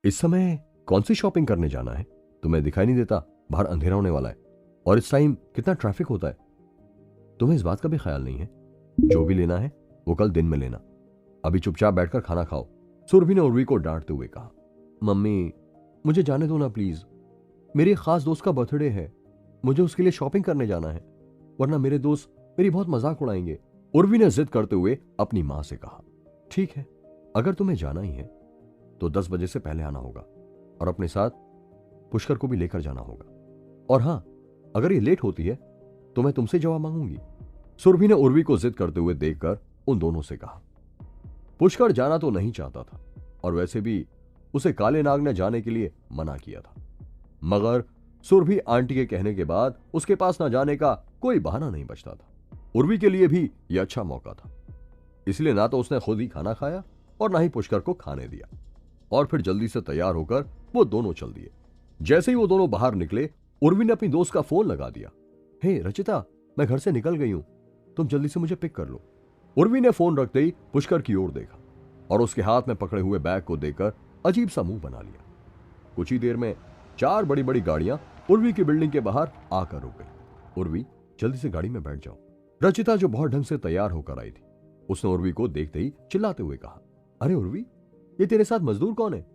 इस समय कौन सी शॉपिंग करने जाना है? तुम्हें दिखाई नहीं देता बाहर अंधेरा होने वाला है और इस टाइम कितना ट्रैफिक होता है? तुम्हें इस बात का भी ख्याल नहीं है? जो भी लेना है वो कल दिन में लेना। अभी चुपचाप बैठकर खाना खाओ। सुरभि ने उर्वी को डांटते हुए कहा। मम्मी, मुझे जाने दो ना प्लीज। मेरे एक खास दोस्त का बर्थडे है, मुझे उसके लिए शॉपिंग करने जाना है, वरना मेरे दोस्त मेरी बहुत मजाक उड़ाएंगे। उर्वी ने जिद करते हुए अपनी मां से कहा। ठीक है, अगर तुम्हें जाना ही है तो 10 बजे से पहले आना होगा और अपने साथ पुष्कर को भी लेकर जाना होगा। और हां, अगर ये लेट होती है तो मैं तुमसे जवाब मांगूंगी। सुरभि ने उर्वी को जिद करते हुए देखकर उन दोनों से कहा। पुष्कर जाना तो नहीं चाहता था और वैसे भी उसे काले नाग ने जाने के लिए मना किया था, मगर सुरभि आंटी के कहने के बाद उसके पास न जाने का कोई बहाना नहीं बचता था। उर्वी के लिए भी यह अच्छा मौका था, इसलिए ना तो उसने खुद ही खाना खाया और ना ही पुष्कर को खाने दिया, और फिर जल्दी से तैयार होकर वो दोनों चल दिए। जैसे ही वो दोनों बाहर निकले, उर्वी ने अपनी दोस्त का फोन लगा दिया। हे रचिता, मैं घर से निकल गई हूं, तुम जल्दी से मुझे पिक कर लो। उर्वी ने फोन रखते ही पुष्कर की ओर देखा और उसके हाथ में पकड़े हुए बैग को देखकर अजीब सा मुंह बना लिया। कुछ ही देर में 4 बड़ी बड़ी गाड़ियां उर्वी की बिल्डिंग के बाहर आकर रुक गई। उर्वी, जल्दी से गाड़ी में बैठ जाओ। रचिता, जो बहुत ढंग से तैयार होकर आई थी, उसने उर्वी को देखते ही चिल्लाते हुए कहा। अरे उर्वी, ये तेरे साथ मजदूर कौन है?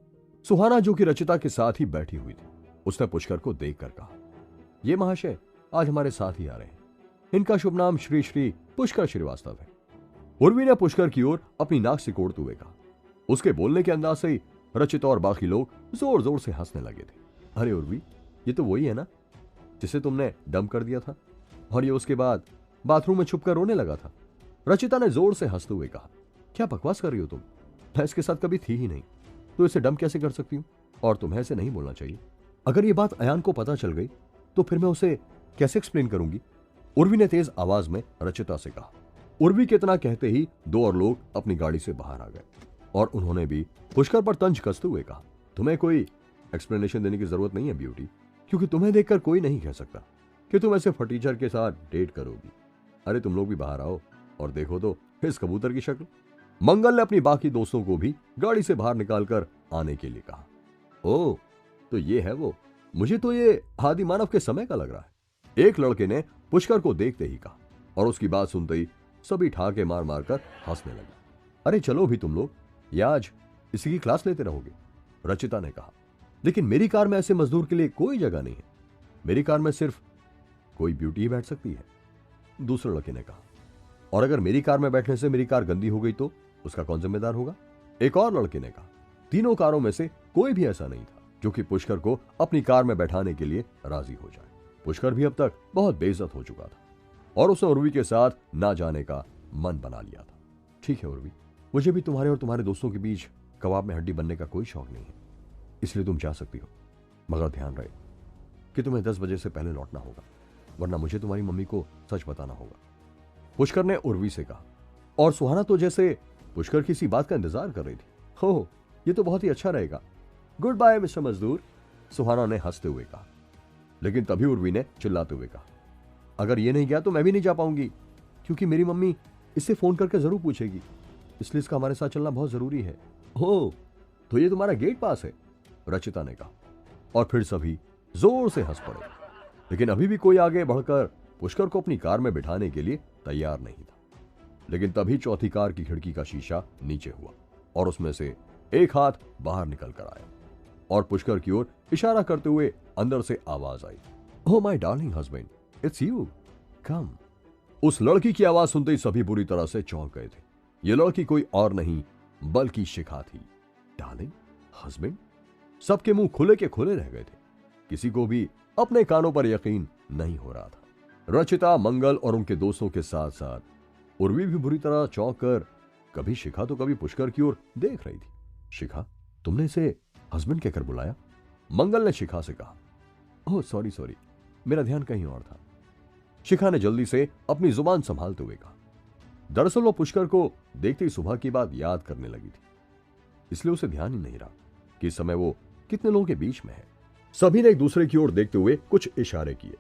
सुहाना, जो कि रचिता के साथ ही बैठी हुई थी, उसने पुष्कर को देखकर कहा। ये महाशय आज हमारे साथ ही आ रहे हैं, इनका शुभ नाम श्री श्री पुष्कर श्रीवास्तव है। उर्वी ने पुष्कर की ओर अपनी नाक सिकोड़ते हुए कहा। उसके बोलने के अंदाज से ही रचिता और बाकी लोग जोर जोर से हंसने लगे थे। अरे उर्वी, ये तो वही है ना जिसे तुमने डंप कर दिया था और ये उसके बाद बाथरूम में छुपकर रोने लगा था। रचिता ने जोर से हंसते हुए कहा। क्या बकवास कर रही हो तुम? मैं इसके साथ कभी थी ही नहीं, तो इसे डंप कैसे कर सकती हूं? और तुम्हें ऐसे नहीं बोलना चाहिए। अगर ये बात अयान को पता चल गई तो फिर मैं उसे कैसे एक्सप्लेन करूंगी? उर्वी ने तेज आवाज में रचिता से कहा। उर्वी के इतना कहते ही 2 और लोग अपनी गाड़ी से बाहर आ गए और उन्होंने भी पुष्कर पर तंज कसते हुए कहा। तुम्हें कोई एक्सप्लेनेशन देने की जरूरत नहीं है ब्यूटी, क्योंकि तुम्हें देखकर कोई नहीं कह सकता कि तुम ऐसे फटीचर के साथ डेट करोगी। अरे तुम लोग भी बाहर आओ और देखो तो इस कबूतर की शक्ल। मंगल ने अपनी बाकी दोस्तों को भी गाड़ी से बाहर निकालकर आने के लिए कहा। ओ, तो ये है वो। मुझे तो ये आदि मानव के समय का लग रहा है, एक लड़के ने पुष्कर को देखते ही कहा, और उसकी बात सुनते ही सभी ठाके मार मार कर हंसने लगे। अरे चलो भी तुम लोग, या आज इसी की क्लास लेते रहोगे? रचिता ने कहा। लेकिन मेरी कार में ऐसे मजदूर के लिए कोई जगह नहीं है, मेरी कार में सिर्फ कोई ब्यूटी ही बैठ सकती है, दूसरे लड़के ने कहा। और अगर मेरी कार में बैठने से मेरी कार गंदी हो गई तो उसका कौन जिम्मेदार होगा? एक और लड़के ने कहा। तीनों कारों में से कोई भी ऐसा नहीं था जो कि पुष्कर को अपनी कार में बैठाने के लिए राजी हो जाए। पुष्कर भी अब तक बहुत बेइज्जत हो चुका था और उसने उर्वी के साथ ना जाने का मन बना लिया था। ठीक है उर्वी, मुझे भी तुम्हारे और तुम्हारे दोस्तों के बीच कबाब में हड्डी बनने का कोई शौक नहीं है, इसलिए तुम जा सकती हो, मगर ध्यान रहे कि तुम्हें 10 बजे से पहले लौटना होगा, वरना मुझे तुम्हारी मम्मी को सच बताना होगा। पुष्कर ने उर्वी से कहा। और सुहाना तो जैसे पुष्कर किसी बात का इंतजार कर रही थी। हो, ये तो बहुत ही अच्छा रहेगा। गुड बाय मिस्टर मजदूर, सुहाना ने हंसते हुए कहा। लेकिन तभी उर्वी ने चिल्लाते हुए कहा। अगर ये नहीं गया तो मैं भी नहीं जा पाऊंगी, क्योंकि मेरी मम्मी इससे फोन करके जरूर पूछेगी, इसलिए इसका हमारे साथ चलना बहुत जरूरी है। हो, तो ये तुम्हारा गेट पास है, रचिता ने कहा। और फिर सभी जोर से हंस पड़े, लेकिन अभी भी कोई आगे बढ़कर पुष्कर को अपनी कार में बिठाने के लिए तैयार नहीं था। लेकिन तभी चौथी कार की खिड़की का शीशा नीचे हुआ और उसमें से एक हाथ बाहर निकल कर आया और पुष्कर की ओर इशारा करते हुए अंदर से आवाज आई। Oh my darling husband, it's you, come. उस लड़की की आवाज सुनते ही सभी बुरी तरह से चौंक गए थे। ये लड़की कोई और नहीं बल्कि शिखा थी। डार्लिंग, हस्बैंड, सबके मुंह खुले के खुले रह गए थे। किसी को भी अपने कानों पर यकीन नहीं हो रहा था। रचिता, मंगल और उनके दोस्तों के साथ साथ उर्वी भी बुरी तरह चौंक कर कभी शिखा तो कभी पुष्कर की ओर देख रही थी। शिखा, तुमने इसे हस्बैंड कहकर बुलाया? मंगल ने शिखा से कहा। ओह सॉरी सॉरी, मेरा ध्यान कहीं और था, शिखा ने जल्दी से अपनी जुबान संभालते हुए कहा। दरअसल वो पुष्कर को देखते ही सुबह की बात याद करने लगी थी, इसलिए उसे ध्यान ही नहीं रहा कि इस समय वो कितने लोगों के बीच में है। सभी ने एक दूसरे की ओर देखते हुए कुछ इशारे किए,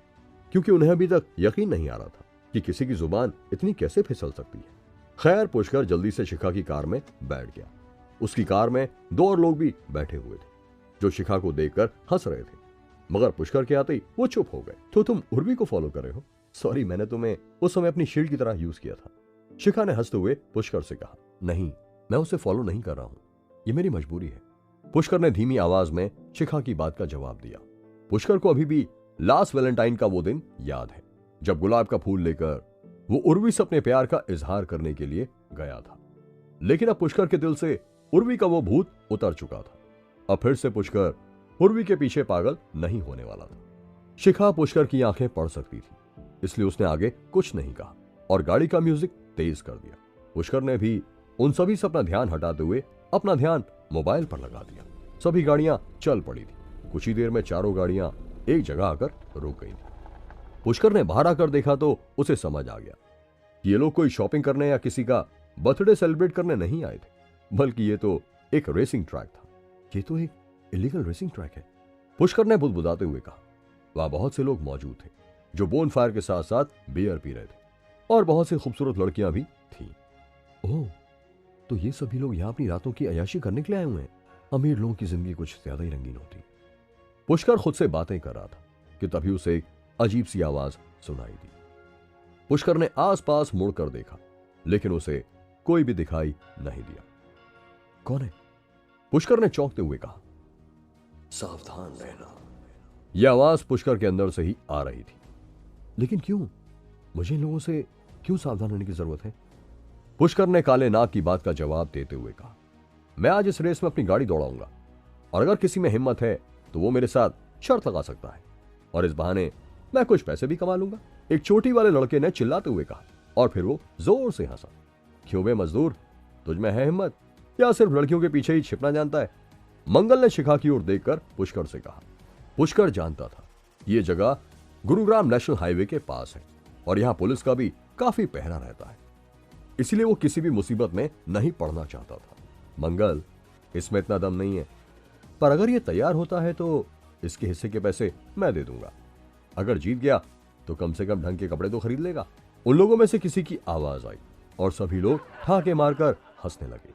क्योंकि उन्हें अभी तक यकीन नहीं आ रहा था कि किसी की जुबान इतनी कैसे फिसल सकती है। खैर, पुष्कर जल्दी से शिखा की कार में बैठ गया। उसकी कार में 2 और लोग भी बैठे हुए थे। जो शिखा को देखकर हंस रहे थे। मगर पुष्कर के आते ही वो चुप हो गए। तो तुम उर्वी को फॉलो कर रहे हो? सॉरी, मैंने तुम्हें उस समय अपनी शील्ड की तरह यूज किया था। शिखा ने हंसते हुए पुष्कर से कहा, नहीं, मैं उसे फॉलो नहीं कर रहा हूं, ये मेरी मजबूरी है। पुष्कर ने धीमी आवाज में शिखा की बात का जवाब दिया। पुष्कर को अभी भी लास्ट वैलेंटाइन का वो दिन याद है, जब गुलाब का फूल लेकर वो उर्वी से अपने प्यार का इजहार करने के लिए गया था। लेकिन अब पुष्कर के दिल से उर्वी का वो भूत उतर चुका था। अब फिर से पुष्कर उर्वी के पीछे पागल नहीं होने वाला था। शिखा पुष्कर की आंखें पढ़ सकती थी, इसलिए उसने आगे कुछ नहीं कहा और गाड़ी का म्यूजिक तेज कर दिया। पुष्कर ने भी उन सभी से अपना ध्यान हटाते हुए अपना ध्यान मोबाइल पर लगा दिया। सभी गाड़ियां चल पड़ी थी। कुछ ही देर में चारों गाड़ियां एक जगह आकर रुक गई थी। पुष्कर ने बाहर आकर देखा तो उसे समझ आ गया कि ये लोग कोई शॉपिंग करने या किसी का बर्थडे सेलिब्रेट करने नहीं आए थे, बल्कि ये तो एक रेसिंग ट्रैक था। ये तो एक इलीगल रेसिंग ट्रैक है, पुष्कर ने बुदबुदाते हुए कहा। वहां बहुत से लोग मौजूद थे जो बोन फायर के साथ साथ बियर पी रहे थे और बहुत सी खूबसूरत लड़कियां भी थीं। ओह, तो ये सभी लोग यहाँ अपनी रातों की अय्याशी करने के लिए आए हुए हैं। अमीर लोगों की जिंदगी कुछ ज्यादा ही रंगीन होती। पुष्कर खुद से बातें कर रहा था कि तभी उसे एक अजीब सी आवाज सुनाई दी। पुष्कर ने आसपास मुड़कर देखा, लेकिन उसे कोई भी दिखाई नहीं दिया। कौन है? पुष्कर ने चौंकते हुए कहा। सावधान रहना। यह आवाज पुष्कर के अंदर से ही आ रही थी। लेकिन क्यों? मुझे इन लोगों से क्यों सावधान रहने की जरूरत है? पुष्कर ने काले नाग की बात का जवाब देते हुए कहा, मैं आज इस रेस में अपनी गाड़ी दौड़ाऊंगा और अगर किसी में हिम्मत है तो वो मेरे साथ शर्त लगा सकता है और इस बहाने मैं कुछ पैसे भी कमा लूंगा। एक चोटी वाले लड़के ने चिल्लाते हुए कहा और फिर वो जोर से हंसा। क्यों बे मजदूर, तुझ में है हिम्मत या सिर्फ लड़कियों के पीछे ही छिपना जानता है? मंगल ने शिखा की ओर देखकर पुष्कर से कहा। पुष्कर जानता था ये जगह गुरुग्राम नेशनल हाईवे के पास है और यहां पुलिस का भी काफी पहरा रहता है, इसलिए वो किसी भी मुसीबत में नहीं पड़ना चाहता था। मंगल, इसमें इतना दम नहीं है, पर अगर ये तैयार होता है तो इसके हिस्से के पैसे मैं दे दूंगा। अगर जीत गया तो कम से कम ढंग के कपड़े तो खरीद लेगा। उन लोगों में से किसी की आवाज आई और सभी लोग ठाके मारकर हंसने लगे।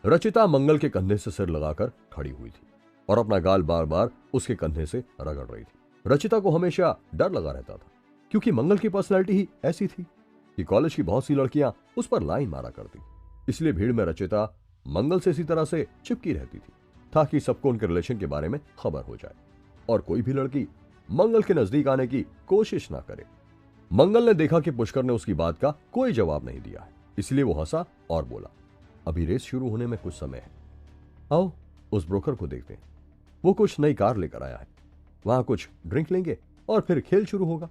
रचिता मंगल के कंधे से सिर लगाकर खड़ी हुई थी और अपना गाल बार बार उसके कंधे से रगड़ रही थी। रचिता को हमेशा डर लगा रहता था, क्योंकि मंगल की पर्सनैलिटी ही ऐसी थी कि कॉलेज की बहुत सी लड़कियां उस पर लाइन मारा करती। इसलिए भीड़ में रचिता मंगल से इसी तरह से चिपकी रहती थी ताकि सबको उनके रिलेशन के बारे में खबर हो जाए और कोई भी लड़की मंगल के नजदीक आने की कोशिश ना करे। मंगल ने देखा कि पुष्कर ने उसकी बात का कोई जवाब नहीं दिया है, इसलिए वो हंसा और बोला, अभी रेस शुरू होने में कुछ समय है, आओ उस ब्रोकर को देखते हैं। वो कुछ नई कार लेकर आया है, वहां कुछ ड्रिंक लेंगे और फिर खेल शुरू होगा।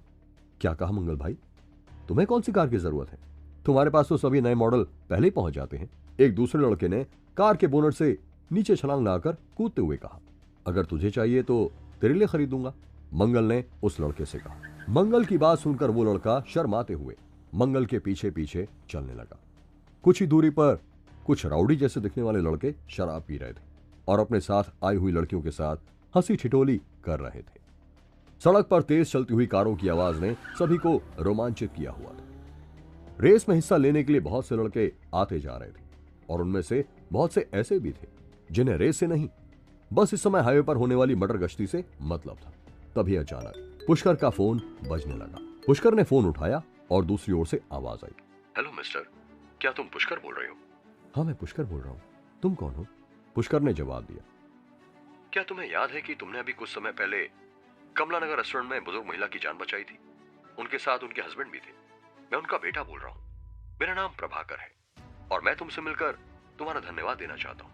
क्या कहा मंगल भाई? तुम्हें कौन सी कार की जरूरत है? तुम्हारे पास तो सभी नए मॉडल पहले ही पहुंच जाते हैं। एक दूसरे लड़के ने कार के बोनट से नीचे छलांग लगाकर कूदते हुए कहा। अगर तुझे चाहिए तो तेरे लिए खरीदूंगा, मंगल ने उस लड़के से कहा। मंगल की बात सुनकर वो लड़का शर्माते हुए मंगल के पीछे पीछे चलने लगा। कुछ ही दूरी पर कुछ राउडी जैसे दिखने वाले लड़के शराब पी रहे थे और अपने साथ आई हुई लड़कियों के साथ हंसी ठिठोली कर रहे थे। सड़क पर तेज चलती हुई कारों की आवाज ने सभी को रोमांचित किया हुआ था। रेस में हिस्सा लेने के लिए बहुत से लड़के आते जा रहे थे और उनमें से बहुत से ऐसे भी थे जिन्हें रेस से नहीं, बस इस समय हाईवे पर होने वाली मटर गश्ती से मतलब था। तभी अचानक पुष्कर का फोन बजने लगा। पुष्कर ने फोन उठाया और दूसरी ओर से आवाज आई, हेलो मिस्टर, क्या तुम पुष्कर बोल रहे हो? हाँ, मैं पुष्कर बोल रहा हूँ, तुम कौन हो? पुष्कर ने जवाब दिया, क्या तुम्हें याद है कि तुमने अभी कुछ समय पहले कमलानगर रेस्टोरेंट में बुजुर्ग महिला की जान बचाई थी? उनके साथ उनके हस्बैंड भी थे। मैं उनका बेटा बोल रहा हूँ, मेरा नाम प्रभाकर है और मैं तुमसे मिलकर तुम्हारा धन्यवाद देना चाहता हूँ।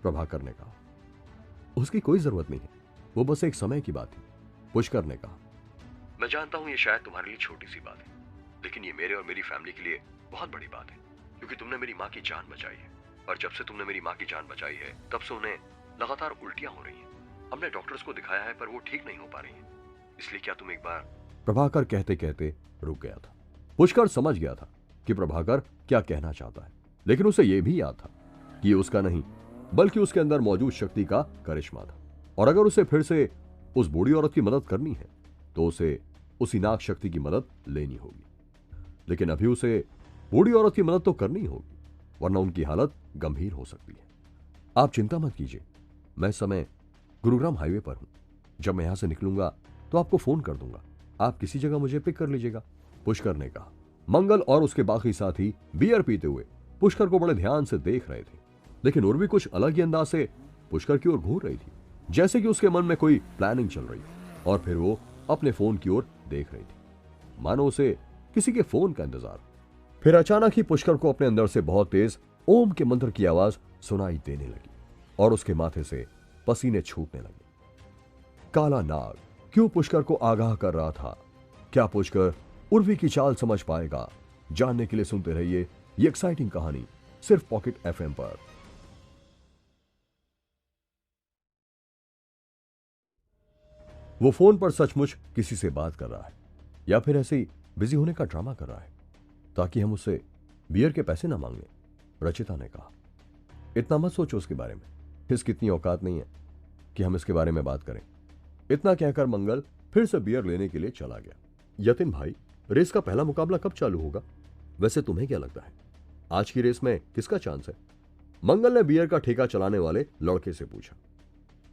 प्रभाकर ने कहा, उसकी कोई जरूरत नहीं है, वो बस एक समय की बात थी। पुष्कर ने कहा, मैं जानता हूँ ये शायद तुम्हारे लिए छोटी सी बात है, लेकिन ये मेरे और मेरी फैमिली के लिए बहुत बड़ी बात है, क्योंकि तुमने मेरी माँ की जान बचाई है और जब से तुमने मेरी माँ की जान बचाई है तब से उन्हें लगातार उल्टियां हो रही हैं। हमने डॉक्टर्स को दिखाया है पर वो ठीक नहीं हो पा रही हैं, इसलिए क्या तुम एक बार। प्रभाकर कहते कहते रुक गया था। पुष्कर समझ गया था कि प्रभाकर क्या कहना चाहता है, लेकिन उसे यह भी याद था कि ये उसका नहीं बल्कि उसके अंदर मौजूद शक्ति का करिश्मा था और अगर उसे फिर से उस बूढ़ी औरत की मदद करनी है तो उसे उसी नाग शक्ति की मदद लेनी होगी। लेकिन अभी उसे बूढ़ी औरत की मदद तो करनी होगी, वरना उनकी हालत गंभीर हो सकती है। आप चिंता मत कीजिए, मैं समय गुरुग्राम हाईवे पर हूं। जब मैं यहां से निकलूंगा तो आपको फोन कर दूंगा, आप किसी जगह मुझे पिक कर लीजिएगा, पुष्कर ने कहा। मंगल और उसके बाकी साथी बियर पीते हुए पुष्कर को बड़े ध्यान से देख रहे थे, लेकिन उर्वी कुछ अलग ही अंदाज से पुष्कर की ओर घूर रही थी, जैसे कि उसके मन में कोई प्लानिंग चल रही, और फिर वो अपने फोन की ओर देख रही थी, मानो उसे किसी के फोन का इंतजार। फिर अचानक ही पुष्कर को अपने अंदर से बहुत तेज ओम के मंत्र की आवाज सुनाई देने लगी और उसके माथे से पसीने छूटने लगे। काला नाग क्यों पुष्कर को आगाह कर रहा था? क्या पुष्कर उर्वी की चाल समझ पाएगा? जानने के लिए सुनते रहिए ये एक्साइटिंग कहानी सिर्फ पॉकेट एफएम पर। वो फोन पर सचमुच किसी से बात कर रहा है या फिर ऐसे ही बिजी होने का ड्रामा कर रहा है ताकि हम उससे बियर के पैसे ना मांगे, रचिता ने कहा। इतना मत सोचो उसके बारे में, इसकी इतनी औकात नहीं है कि हम इसके बारे में बात करें। इतना कहकर मंगल फिर से बियर लेने के लिए चला गया। यतिन भाई, रेस का पहला मुकाबला कब चालू होगा? वैसे तुम्हें क्या लगता है आज की रेस में किसका चांस है? मंगल ने बियर का ठेका चलाने वाले लड़के से पूछा।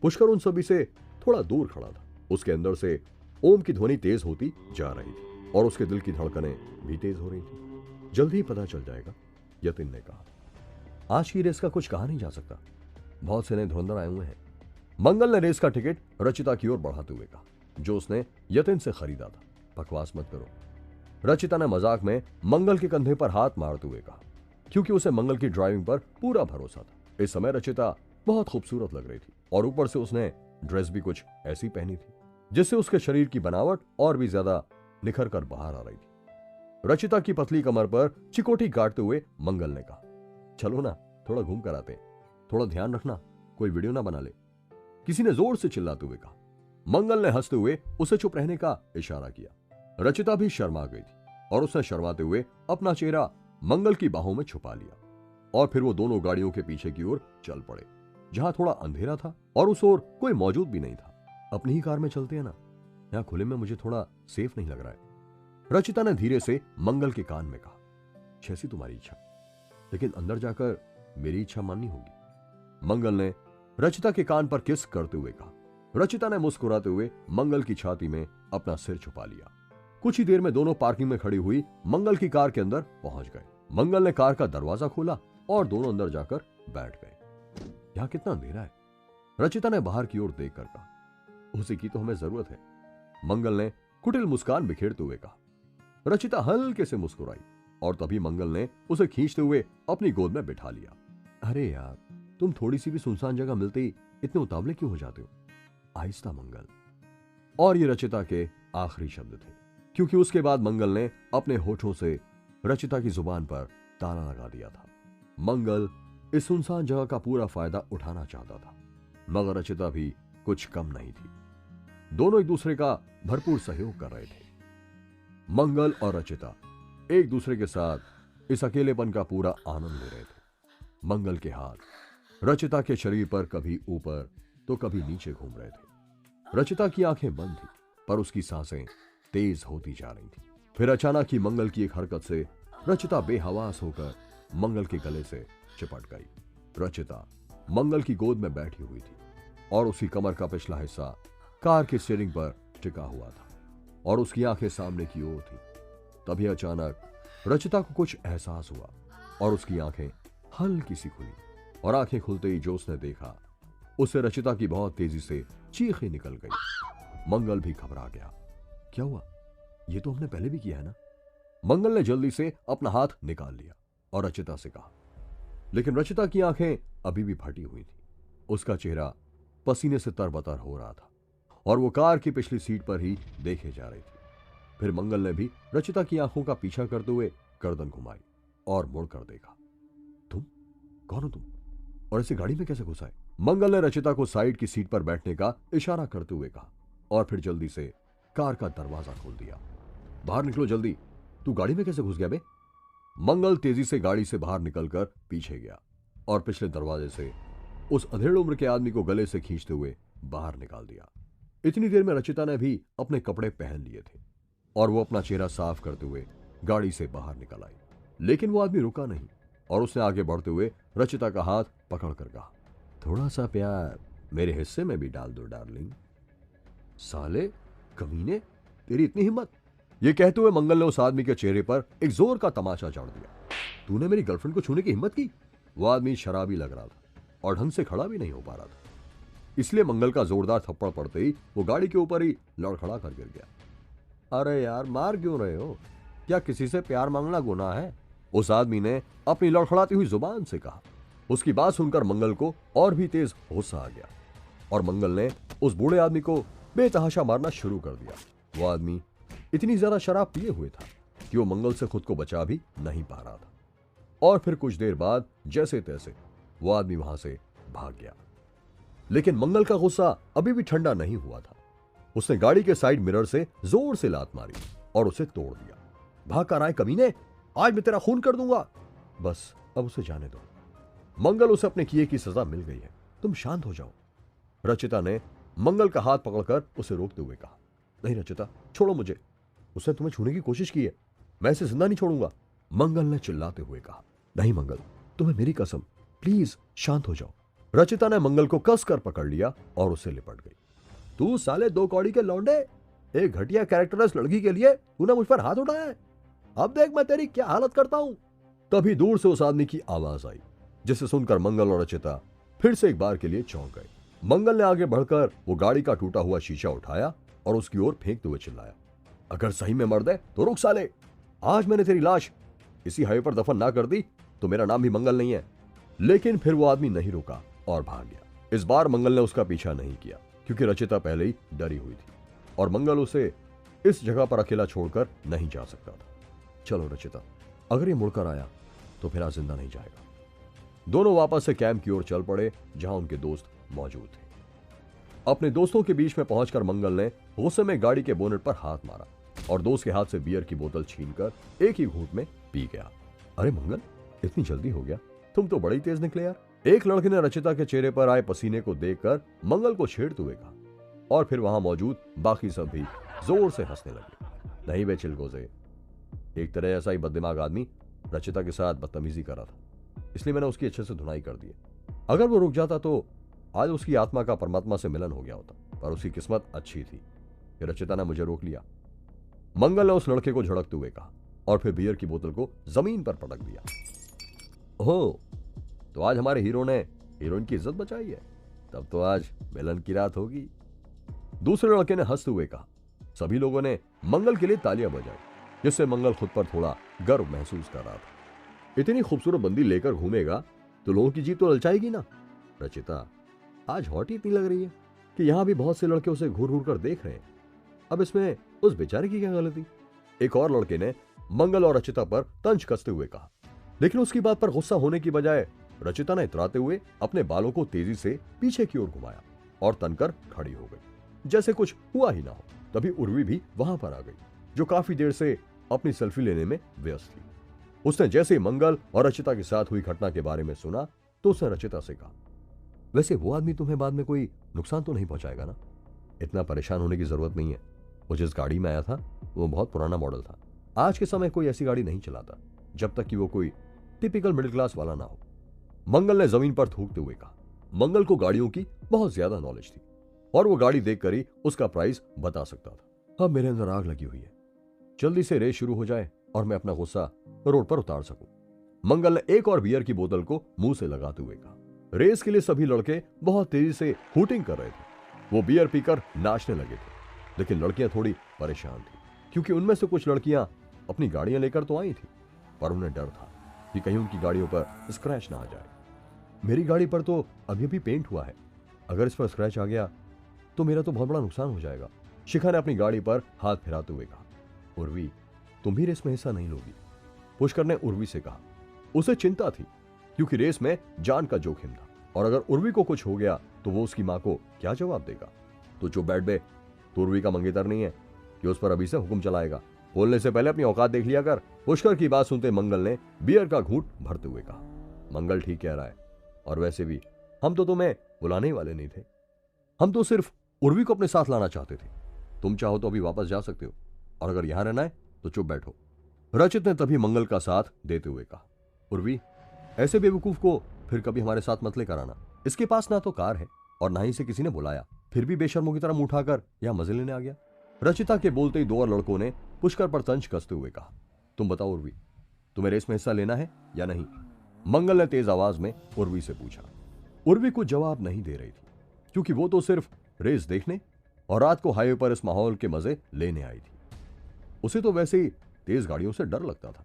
पुष्कर उन सभी से थोड़ा दूर खड़ा था। उसके अंदर से ओम की ध्वनि तेज होती जा रही थी और उसके दिल की धड़कनें भी तेज हो रही थी। जल्दी ही पता चल जाएगा, यतिन ने कहा। आज की रेस का कुछ कहा नहीं जा सकता, बहुत से नए धुरंधर आए हुए हैं। मंगल ने रेस का टिकट रचिता की ओर बढ़ाते हुए कहा, जो उसने यतिन से खरीदा था। बकवास मत करो, रचिता ने मजाक में मंगल के कंधे पर हाथ मारते हुए कहा, क्योंकि उसे मंगल की ड्राइविंग पर पूरा भरोसा था। इस समय रचिता बहुत खूबसूरत लग रही थी और ऊपर से उसने ड्रेस भी कुछ ऐसी पहनी थी जिससे उसके शरीर की बनावट और भी ज्यादा निखर कर बाहर आ रही थी। रचिता की पतली कमर पर चिकोटी काटते हुए मंगल ने कहा, चलो ना थोड़ा घूम कर आते हैं, थोड़ा ध्यान रखना कोई वीडियो ना बना ले, किसी ने जोर से चिल्लाते हुए कहा। मंगल ने हंसते हुए उसे चुप रहने का इशारा किया। रचिता भी शर्मा गई थी और उसने शर्माते हुए अपना चेहरा मंगल की बाहों में छुपा लिया और फिर वो दोनों गाड़ियों के पीछे की ओर चल पड़े, जहां थोड़ा अंधेरा था और उस ओर कोई मौजूद भी नहीं था। अपनी ही कार में चलते हैं ना, यहां खुले में मुझे थोड़ा सेफ नहीं लग रहा है, रचिता ने धीरे से मंगल के कान में कहा। जैसी तुम्हारी इच्छा, लेकिन अंदर जाकर मेरी इच्छा माननी होगी, मंगल ने रचिता के कान पर किस करते हुए कहा। रचिता ने मुस्कुराते हुए मंगल की छाती में अपना सिर छुपा लिया। कुछ ही देर में दोनों पार्किंग में खड़ी हुई मंगल की कार के अंदर पहुंच गए। मंगल ने कार का दरवाजा खोला और दोनों अंदर जाकर बैठ गए। यहां कितना अंधेरा है, रचिता ने बाहर की ओर देखकर कहा। उसी की तो हमें जरूरत है, मंगल ने कुटिल मुस्कान बिखेरते हुए कहा। रचिता हल्के से मुस्कुराई और तभी मंगल ने उसे खींचते हुए अपनी गोद में बिठा लिया। अरे यार, तुम थोड़ी सी भी सुनसान जगह मिलते ही इतने उतावले क्यों हो जाते हो? आहिस्ता मंगल। और ये रचिता के आखिरी शब्द थे, क्योंकि उसके बाद मंगल ने अपने होठों से रचिता की जुबान पर ताला लगा दिया था। मंगल इस सुनसान जगह का पूरा फायदा उठाना चाहता था, मगर रचिता भी कुछ कम नहीं थी। दोनों एक दूसरे का भरपूर सहयोग कर रहे थे। मंगल और रचिता एक दूसरे के साथ इस अकेलेपन का पूरा आनंद ले रहे थे। मंगल के हाथ रचिता के शरीर पर कभी ऊपर तो कभी नीचे घूम रहे थे। रचिता की आंखें बंद थी, पर उसकी सांसें तेज होती जा रही थी। फिर अचानक ही मंगल की एक हरकत से रचिता बेहवास होकर मंगल के गले से चिपट गई। रचिता मंगल की गोद में बैठी हुई थी और उसकी कमर का पिछला हिस्सा कार के स्टीयरिंग पर टिका हुआ था और उसकी आंखें सामने की ओर थी। तभी अचानक रचिता को कुछ एहसास हुआ और उसकी आंखें हल्की सी खुली और आंखें खुलते ही जो उसने देखा, उससे रचिता की बहुत तेजी से चीख ही निकल गई। मंगल भी घबरा गया। क्या हुआ? ये तो हमने पहले भी किया है ना? मंगल ने जल्दी से अपना हाथ निकाल लिया और रचिता से कहा, लेकिन रचिता की आंखें अभी भी फटी हुई थी। उसका चेहरा पसीने से तरबतर हो रहा था और वो कार की पिछली सीट पर ही देखे जा रही थी। फिर मंगल ने भी रचिता की आंखों का पीछा करते हुए गर्दन घुमाई और मुड़कर देखा। तुम कौन हो तुम? और ऐसी गाड़ी में कैसे घुसा है? मंगल ने रचिता को साइड की सीट पर बैठने का इशारा करते हुए कहा और फिर जल्दी से कार का दरवाजा खोल दिया। बाहर निकलो जल्दी, तू गाड़ी में कैसे घुस गया बे? मंगल तेजी से गाड़ी से बाहर निकलकर पीछे गया और पिछले दरवाजे से उस अधेड़ उम्र के आदमी को गले से खींचते हुए बाहर निकाल दिया। इतनी देर में रचिता ने भी अपने कपड़े पहन लिए थे और वो अपना चेहरा साफ करते हुए गाड़ी से बाहर निकल आई। लेकिन वो आदमी रुका नहीं और उसने आगे बढ़ते हुए रचिता का हाथ पकड़कर कहा, थोड़ा सा प्यार मेरे हिस्से में भी डाल दो डार्लिंग। साले कमीने, तेरी इतनी हिम्मत। ये कहते हुए मंगल ने उस आदमी के चेहरे पर एक जोर का तमाचा जड़ दिया। तूने मेरी गर्लफ्रेंड को छूने की हिम्मत की? वो आदमी शराबी लग रहा था और ढंग से खड़ा भी नहीं हो पा रहा था, इसलिए मंगल का जोरदार थप्पड़ पड़ते ही वो गाड़ी के ऊपर ही लड़खड़ा कर गिर गया। अरे यार, मार क्यों रहे हो? क्या किसी से प्यार मांगना गुनाह है? उस आदमी ने अपनी लड़खड़ाती हुई जुबान से कहा। उसकी बात सुनकर मंगल को और भी तेज गुस्सा आ गया और मंगल ने उस बूढ़े आदमी को बेतहाशा मारना शुरू कर दिया। वो आदमी इतनी ज्यादा शराब पिए हुए था कि वो मंगल से खुद को बचा भी नहीं पा रहा था और फिर कुछ देर बाद जैसे तैसे वो आदमी वहां से भाग गया। लेकिन मंगल का गुस्सा अभी भी ठंडा नहीं हुआ था। उसने गाड़ी के साइड मिरर से जोर से लात मारी और उसे तोड़ दिया। भाग कर आए कमीने, आज मैं तेरा खून कर दूंगा। बस अब उसे जाने दो मंगल, उसे अपने किए की सजा मिल गई है, तुम शांत हो जाओ। रचिता ने मंगल का हाथ पकड़कर उसे रोकते हुए कहा, नहीं रचिता, छोड़ो मुझे। उसने तुम्हें छूने की कोशिश की है, मैं इसे जिंदा नहीं छोड़ूंगा। मंगल ने चिल्लाते हुए कहा, नहीं मंगल, तुम्हें मेरी कसम, प्लीज शांत हो जाओ। रचिता ने मंगल को कसकर पकड़ लिया और उसे लिपट गई। तू साले दो कौड़ी के लौंडे, एक घटिया कैरेक्टरलेस लड़की के लिए तूने मुझ पर हाथ उठाया है। अब देख मैं तेरी क्या हालत करता हूं। तभी दूर से उस आदमी की आवाज आई, जिसे सुनकर मंगल और रचिता फिर से एक बार के लिए चौंक गए। मंगल ने आगे बढ़कर वो गाड़ी का टूटा हुआ शीशा उठाया और उसकी ओर फेंकते हुए चिल्लाया, अगर सही में मर्द है तो रुक साले, आज मैंने तेरी लाश इसी हाईवे पर दफन ना कर दी तो मेरा नाम भी मंगल नहीं है। लेकिन फिर वो आदमी नहीं रुका और भाग गया। इस बार मंगल ने उसका पीछा नहीं किया क्योंकि रचिता पहले ही डरी हुई थी और मंगल उसे इस जगह पर अकेला छोड़कर नहीं जा सकता था। चलो रचिता, अगर ये मुड़कर आया तो फिर आज जिंदा नहीं जाएगा। दोनों वापस से कैंप की ओर चल पड़े जहां उनके दोस्त मौजूद थे। अपने दोस्तों के बीच में पहुंचकर मंगल ने गुस्से में गाड़ी के बोनेट पर हाथ मारा और दोस्त के हाथ से बियर की बोतल छीनकर एक ही घूंट में पी गया। अरे मंगल, इतनी जल्दी हो गया, तुम तो बड़ी तेज निकले यार। एक लड़के ने रचिता के चेहरे पर आए पसीने को देखकर मंगल को छेड़ते हुए कहा और फिर वहां मौजूद बाकी सब भी जोर से हंसने लगे। नहीं बे चिलगोजे, एक तरह ऐसा ही बददिमाग आदमी रचिता के साथ बदतमीजी कर रहा था, इसलिए मैंने उसकी अच्छे से धुनाई कर दी। अगर वो रुक जाता तो आज उसकी आत्मा का परमात्मा से मिलन हो गया होता, पर उसकी किस्मत अच्छी थी कि रचिता ने मुझे रोक लिया। मंगल ने उस लड़के को झड़कते हुए कहा और फिर बियर की बोतल को जमीन पर पटक दिया। ओह, तो आज हमारे हीरो ने हीरोइन की इज्जत बचाई है, तब तो आज मिलन की रात होगी। दूसरे लड़के ने हंसते हुए कहा। सभी लोगों ने मंगल के लिए तालियां बजाई, जिससे मंगल खुद पर थोड़ा गर्व महसूस कर रहा था। इतनी खूबसूरत बंदी लेकर घूमेगा तो लोगों की जीभ तो ललचाएगी ना। रचिता आज हॉट इतनी लग रही है कि यहां भी बहुत से लड़के उसे घूर घूर कर देख रहे हैं। अब इसमें उस बेचारे की क्या गलती? एक और लड़के ने मंगल और रचिता पर तंज कसते हुए कहा, लेकिन उसकी बात पर गुस्सा होने की बजाय रचिता ने इतराते हुए अपने बालों को तेजी से पीछे की ओर घुमाया और तनकर खड़ी हो गई, जैसे कुछ हुआ ही ना हो। तभी उर्वी भी वहां पर आ गई, जो काफी देर से अपनी सेल्फी लेने में व्यस्त थी। उसने जैसे ही मंगल और रचिता के साथ हुई घटना के बारे में सुना तो उसने रचिता से कहा, वैसे वो आदमी तुम्हें बाद में कोई नुकसान तो नहीं पहुंचाएगा ना? इतना परेशान होने की जरूरत नहीं है। वो जिस गाड़ी में आया था वो बहुत पुराना मॉडल था। आज के समय कोई ऐसी गाड़ी नहीं चलाता जब तक कि वो कोई टिपिकल मिडिल क्लास वाला ना हो। मंगल ने जमीन पर थूकते हुए कहा। मंगल को गाड़ियों की बहुत ज्यादा नॉलेज थी और वो गाड़ी देखकर ही उसका प्राइस बता सकता था। अब मेरे अंदर आग लगी हुई है, जल्दी से रेस शुरू हो जाए और मैं अपना गुस्सा रोड पर उतार सकूं। मंगल ने एक और बियर की बोतल को मुंह से लगाते हुए कहा। रेस के लिए सभी लड़के बहुत तेजी से हूटिंग कर रहे थे। वो बियर पीकर नाचने लगे थे, लेकिन लड़कियां थोड़ी परेशान थी क्योंकि उनमें से कुछ लड़कियां अपनी गाड़ियां लेकर तो आई थी, पर उन्हें डर था कि कहीं उनकी गाड़ियों पर स्क्रैच ना आ जाए। मेरी गाड़ी पर तो अभी अभी पेंट हुआ है, अगर इस पर स्क्रैच आ गया तो मेरा तो बहुत बड़ा नुकसान हो जाएगा। शिखा ने अपनी गाड़ी पर हाथ फिराते हुए कहा। उर्वी, तुम भी रेस में हिस्सा नहीं लोगी? पुष्कर ने उर्वी से कहा। उसे चिंता थी क्योंकि रेस में जान का जोखिम था और अगर उर्वी को कुछ हो गया तो वो उसकी मां को क्या जवाब देगा। तो चुप बैठ बे, तो उर्वी का मंगेतर नहीं है कि उस पर अभी से हुक्म चलाएगा। बोलने से पहले अपनी औकात देख लिया कर। पुष्कर की बात सुनते मंगल ने बियर का घूंट भरते हुए कहा। मंगल ठीक कह रहा है, और वैसे भी हम तो तुम्हें बुलाने ही वाले नहीं थे। हम तो सिर्फ उर्वी को अपने साथ लाना चाहते थे। तुम चाहो तो अभी वापस जा सकते हो, और अगर यहां रहना है तो चुप बैठो। रचित ने तभी मंगल का साथ देते हुए कहा। उर्वी, ऐसे बेवकूफ को फिर कभी हमारे साथ मत लेकर आना। इसके पास ना तो कार है और ना ही इसे किसी ने बुलाया, फिर भी बेशर्मों की तरह मुंह उठाकर यहां मजे लेने आ गया। रचिता के बोलते ही दो और लड़कों ने पुष्कर पर तंज कसते हुए कहा, तुम बताओ उर्वी, तुम्हें रेस में हिस्सा लेना है या नहीं? मंगल ने तेज आवाज में उर्वी से पूछा। उर्वी कुछ जवाब नहीं दे रही थी, क्योंकि वो तो सिर्फ रेस देखने और रात को हाईवे पर इस माहौल के मजे लेने आई थी। उसे तो वैसे ही तेज गाड़ियों से डर लगता था,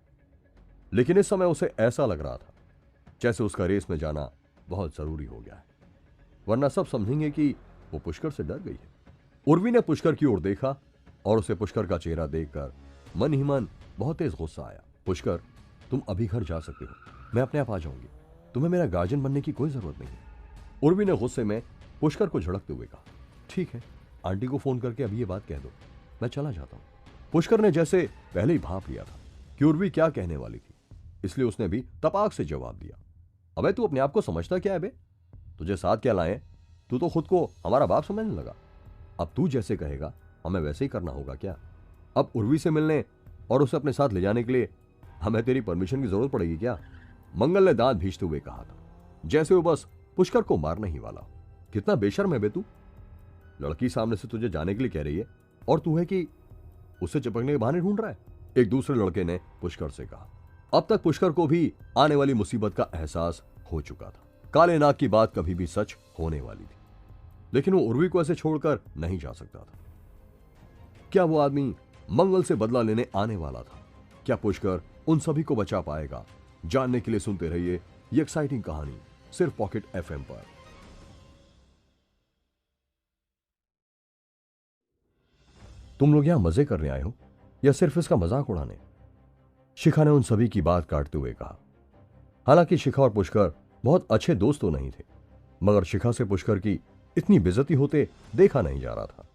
लेकिन इस समय उसे ऐसा लग रहा था जैसे उसका रेस में जाना बहुत जरूरी हो गया है, वरना सब समझेंगे कि वो पुष्कर से डर गई है। उर्वी ने पुष्कर की ओर देखा और उसे पुष्कर का चेहरा देखकर मन ही मन बहुत तेज गुस्सा आया। पुष्कर, तुम अभी घर जा सकते हो, मैं अपने आप आ जाऊंगी, तुम्हें मेरा गार्जियन बनने की कोई जरूरत नहीं है। उर्वी ने गुस्से में पुष्कर को झड़कते हुए कहा, ठीक है, आंटी को फोन करके अभी ये बात कह दो, मैं चला जाता हूं। पुष्कर ने जैसे पहले ही भांप लिया था कि उर्वी क्या कहने वाली थी, इसलिए उसने भी तपाक से जवाब दिया, अबे तू अपने आप को समझता क्या है बे? तुझे साथ क्या लाए? तू तो खुद को हमारा बाप समझने लगा। अब तू जैसे कहेगा हमें वैसे ही करना होगा क्या? अब उर्वी से मिलने और उसे अपने साथ ले जाने के लिए हमें तेरी परमिशन की जरूरत पड़ेगी क्या? मंगल ने दांत भींचते हुए कहा था, जैसे वो बस पुष्कर को मारने ही वाला। कितना बेशर्म है बे तू? लड़की सामने से तुझे जाने के लिए कह रही है और तू है कि उसे चिपकने के बहाने ढूंढ रहा है। एक दूसरे लड़के ने पुष्कर से कहा। अब तक पुष्कर को भी आने वाली मुसीबत का एहसास हो चुका था। काले नाग की बात कभी भी सच होने वाली थी, लेकिन वो उर्वी को ऐसे छोड़कर नहीं जा सकता था। क्या वो आदमी मंगल से बदला लेने आने वाला था? क्या पुष्कर उन सभी को बचा पाएगा? जानने के लिए सुनते रहिए ये एक्साइटिंग कहानी सिर्फ पॉकेट एफएम पर। तुम लोग यहां मजे करने आए हो या सिर्फ इसका मजाक उड़ाने? शिखा ने उन सभी की बात काटते हुए कहा। हालांकि शिखा और पुष्कर बहुत अच्छे दोस्त तो नहीं थे, मगर शिखा से पुष्कर की इतनी बेइज्जती होते देखा नहीं जा रहा था।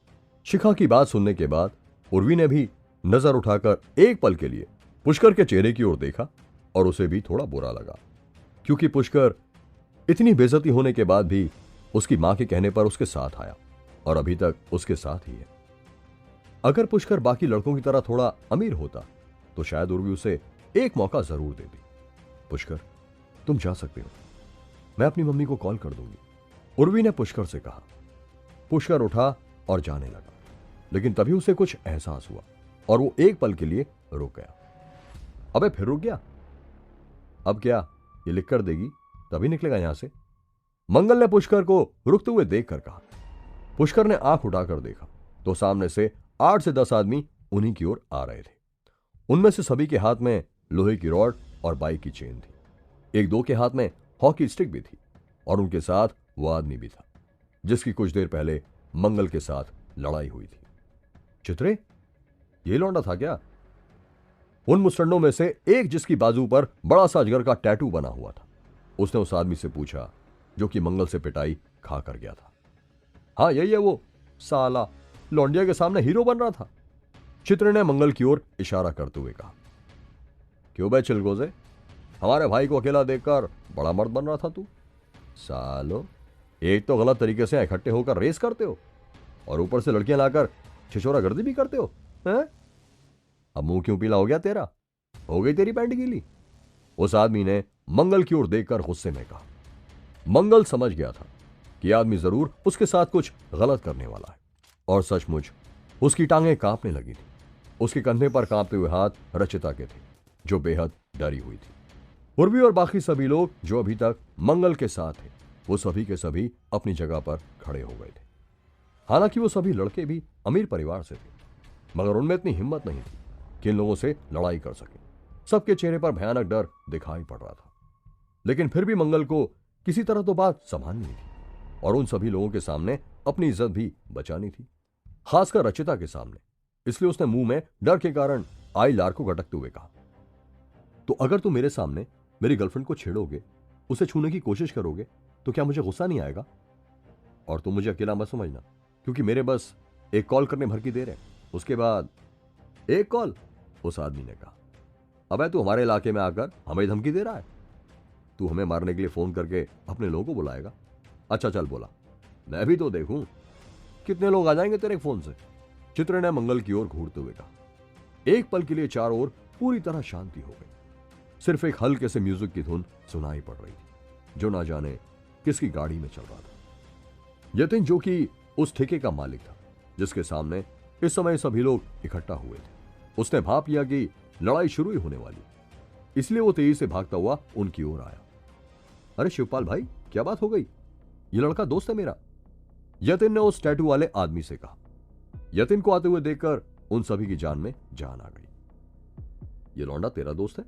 शिखा की बात सुनने के बाद उर्वी ने भी नजर उठाकर एक पल के लिए पुष्कर के चेहरे की ओर देखा और उसे भी थोड़ा बुरा लगा, क्योंकि पुष्कर इतनी बेइज्जती होने के बाद भी उसकी मां के कहने पर उसके साथ आया और अभी तक उसके साथ ही है। अगर पुष्कर बाकी लड़कों की तरह थोड़ा अमीर होता तो शायद उर्वी उसे एक मौका जरूर देती। पुष्कर, तुम जा सकते हो, मैं अपनी मम्मी को कॉल कर दूंगी, उर्वी ने पुष्कर से कहा। पुष्कर उठा और जाने लगा, लेकिन तभी उसे कुछ एहसास हुआ और वो एक पल के लिए रुक गया। अबे फिर रुक गया? अब क्या ये लिख कर देगी तभी निकलेगा यहां से? मंगल ने पुष्कर को रुकते हुए देखकर कहा। पुष्कर ने आंख उठाकर देखा तो सामने से 8 से 10 आदमी उन्हीं की ओर आ रहे थे। उनमें से सभी के हाथ में लोहे की रॉड और बाइक की चेन थी। एक दो के हाथ में हॉकी स्टिक भी थी और उनके साथ वो आदमी भी था जिसकी कुछ देर पहले मंगल के साथ लड़ाई हुई थी। चित्रे, ये लौंडा था क्या? उन मुसंडों में से एक जिसकी बाजू पर बड़ा सा अजगर का टैटू बना हुआ था, उसने उस आदमी से पूछा जो कि मंगल से पिटाई खा कर गया था। हाँ यही है वो, साला लौंडिया के सामने हीरो बन रहा था। चित्र ने मंगल की ओर इशारा करते हुए कहा। क्यों बे चिलगोजे, हमारे भाई को अकेला देखकर बड़ा मर्द बन रहा था तू? सालो, एक तो गलत तरीके से इकट्ठे होकर रेस करते हो और ऊपर से लड़कियां लाकर छिछोरा गर्दी भी करते हो हैं? अब मुंह क्यों पीला हो गया तेरा? हो गई तेरी पैंट गीली? उस आदमी ने मंगल की ओर देखकर गुस्से में कहा। मंगल समझ गया था कि आदमी जरूर उसके साथ कुछ गलत करने वाला है और सचमुच उसकी टांगें कांपने लगी थी। उसके कंधे पर कांपते हुए हाथ रचिता के थे जो बेहद डरी हुई थी। उर्वी और बाकी सभी लोग जो अभी तक मंगल के साथ थे वो सभी के सभी अपनी जगह पर खड़े हो गए थे। हालांकि वो सभी लड़के भी अमीर परिवार से थे, मगर उनमें इतनी हिम्मत नहीं थी कि इन लोगों से लड़ाई कर सके। सबके चेहरे पर भयानक डर दिखाई पड़ रहा था, लेकिन फिर भी मंगल को किसी तरह तो बात संभालनी थी और उन सभी लोगों के सामने अपनी इज्जत भी बचानी थी, खासकर रचिता के सामने। इसलिए उसने मुंह में डर के कारण आई लार को गटकते हुए कहा, तो अगर तुम मेरे सामने मेरी गर्लफ्रेंड को छेड़ोगे, उसे छूने की कोशिश करोगे, तो क्या मुझे गुस्सा नहीं आएगा? और तुम मुझे अकेला मत समझना, क्योंकि मेरे बस एक कॉल करने भर की देर है, उसके बाद। एक कॉल? उस आदमी ने कहा। अबे तू हमारे इलाके में आकर हमें धमकी दे रहा है? तू हमें मारने के लिए फोन करके अपने लोगों को बुलाएगा? अच्छा चल बोला, मैं भी तो देखूं कितने लोग आ जाएंगे तेरे फोन से। चित्र ने मंगल की ओर घूरते हुए कहा। एक पल के लिए चारों ओर पूरी तरह शांति हो गई। सिर्फ एक हल्के से म्यूजिक की धुन सुनाई पड़ रही थी जो ना जाने किसकी गाड़ी में चल रहा था। यतिन जो कि उस ठेके का मालिक था जिसके सामने इस समय सभी लोग इकट्ठा हुए थे, उसने भाप लिया कि लड़ाई शुरू ही होने वाली, इसलिए वो तेजी से भागता हुआ उनकी ओर आया। अरे शिवपाल भाई, क्या बात हो गई? ये लड़का दोस्त है मेरा, यतिन ने उस टैटू वाले आदमी से कहा। यतिन को आते हुए देखकर उन सभी की जान में जान आ गई। ये लौंडा तेरा दोस्त है?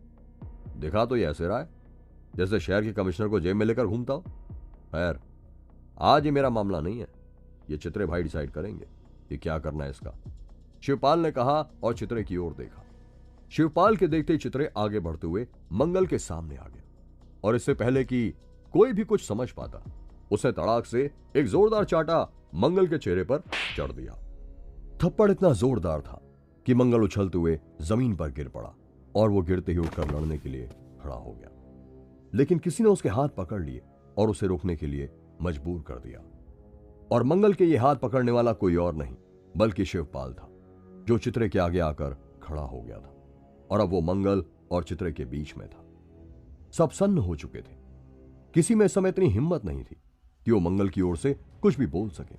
दिखा तो ये ऐसे रहा है जैसे शहर के कमिश्नर को जेब में लेकर घूमता हो। खैर, आज ये मेरा मामला नहीं है, ये चित्रे भाई डिसाइड करेंगे कि क्या करना है इसका, शिवपाल ने कहा और चित्रे की ओर देखा। शिवपाल के देखते ही चित्रे आगे बढ़ते हुए मंगल के सामने आ गया और इससे पहले कि कोई भी कुछ समझ पाता, उसने तड़ाक से एक जोरदार चाटा मंगल के चेहरे पर चढ़ दिया। थप्पड़ इतना जोरदार था कि मंगल उछलते हुए जमीन पर गिर पड़ा और वो गिरते ही उठकर लड़ने के लिए खड़ा हो गया, लेकिन किसी ने उसके हाथ पकड़ लिए और उसे रोकने के लिए मजबूर कर दिया। और मंगल के ये हाथ पकड़ने वाला कोई और नहीं बल्कि शिवपाल था, जो चित्रे के आगे आकर खड़ा हो गया था और अब वो मंगल और चित्रे के बीच में था। सब सन्न हो चुके थे, किसी में इस समय इतनी हिम्मत नहीं थी कि वो मंगल की ओर से कुछ भी बोल सके।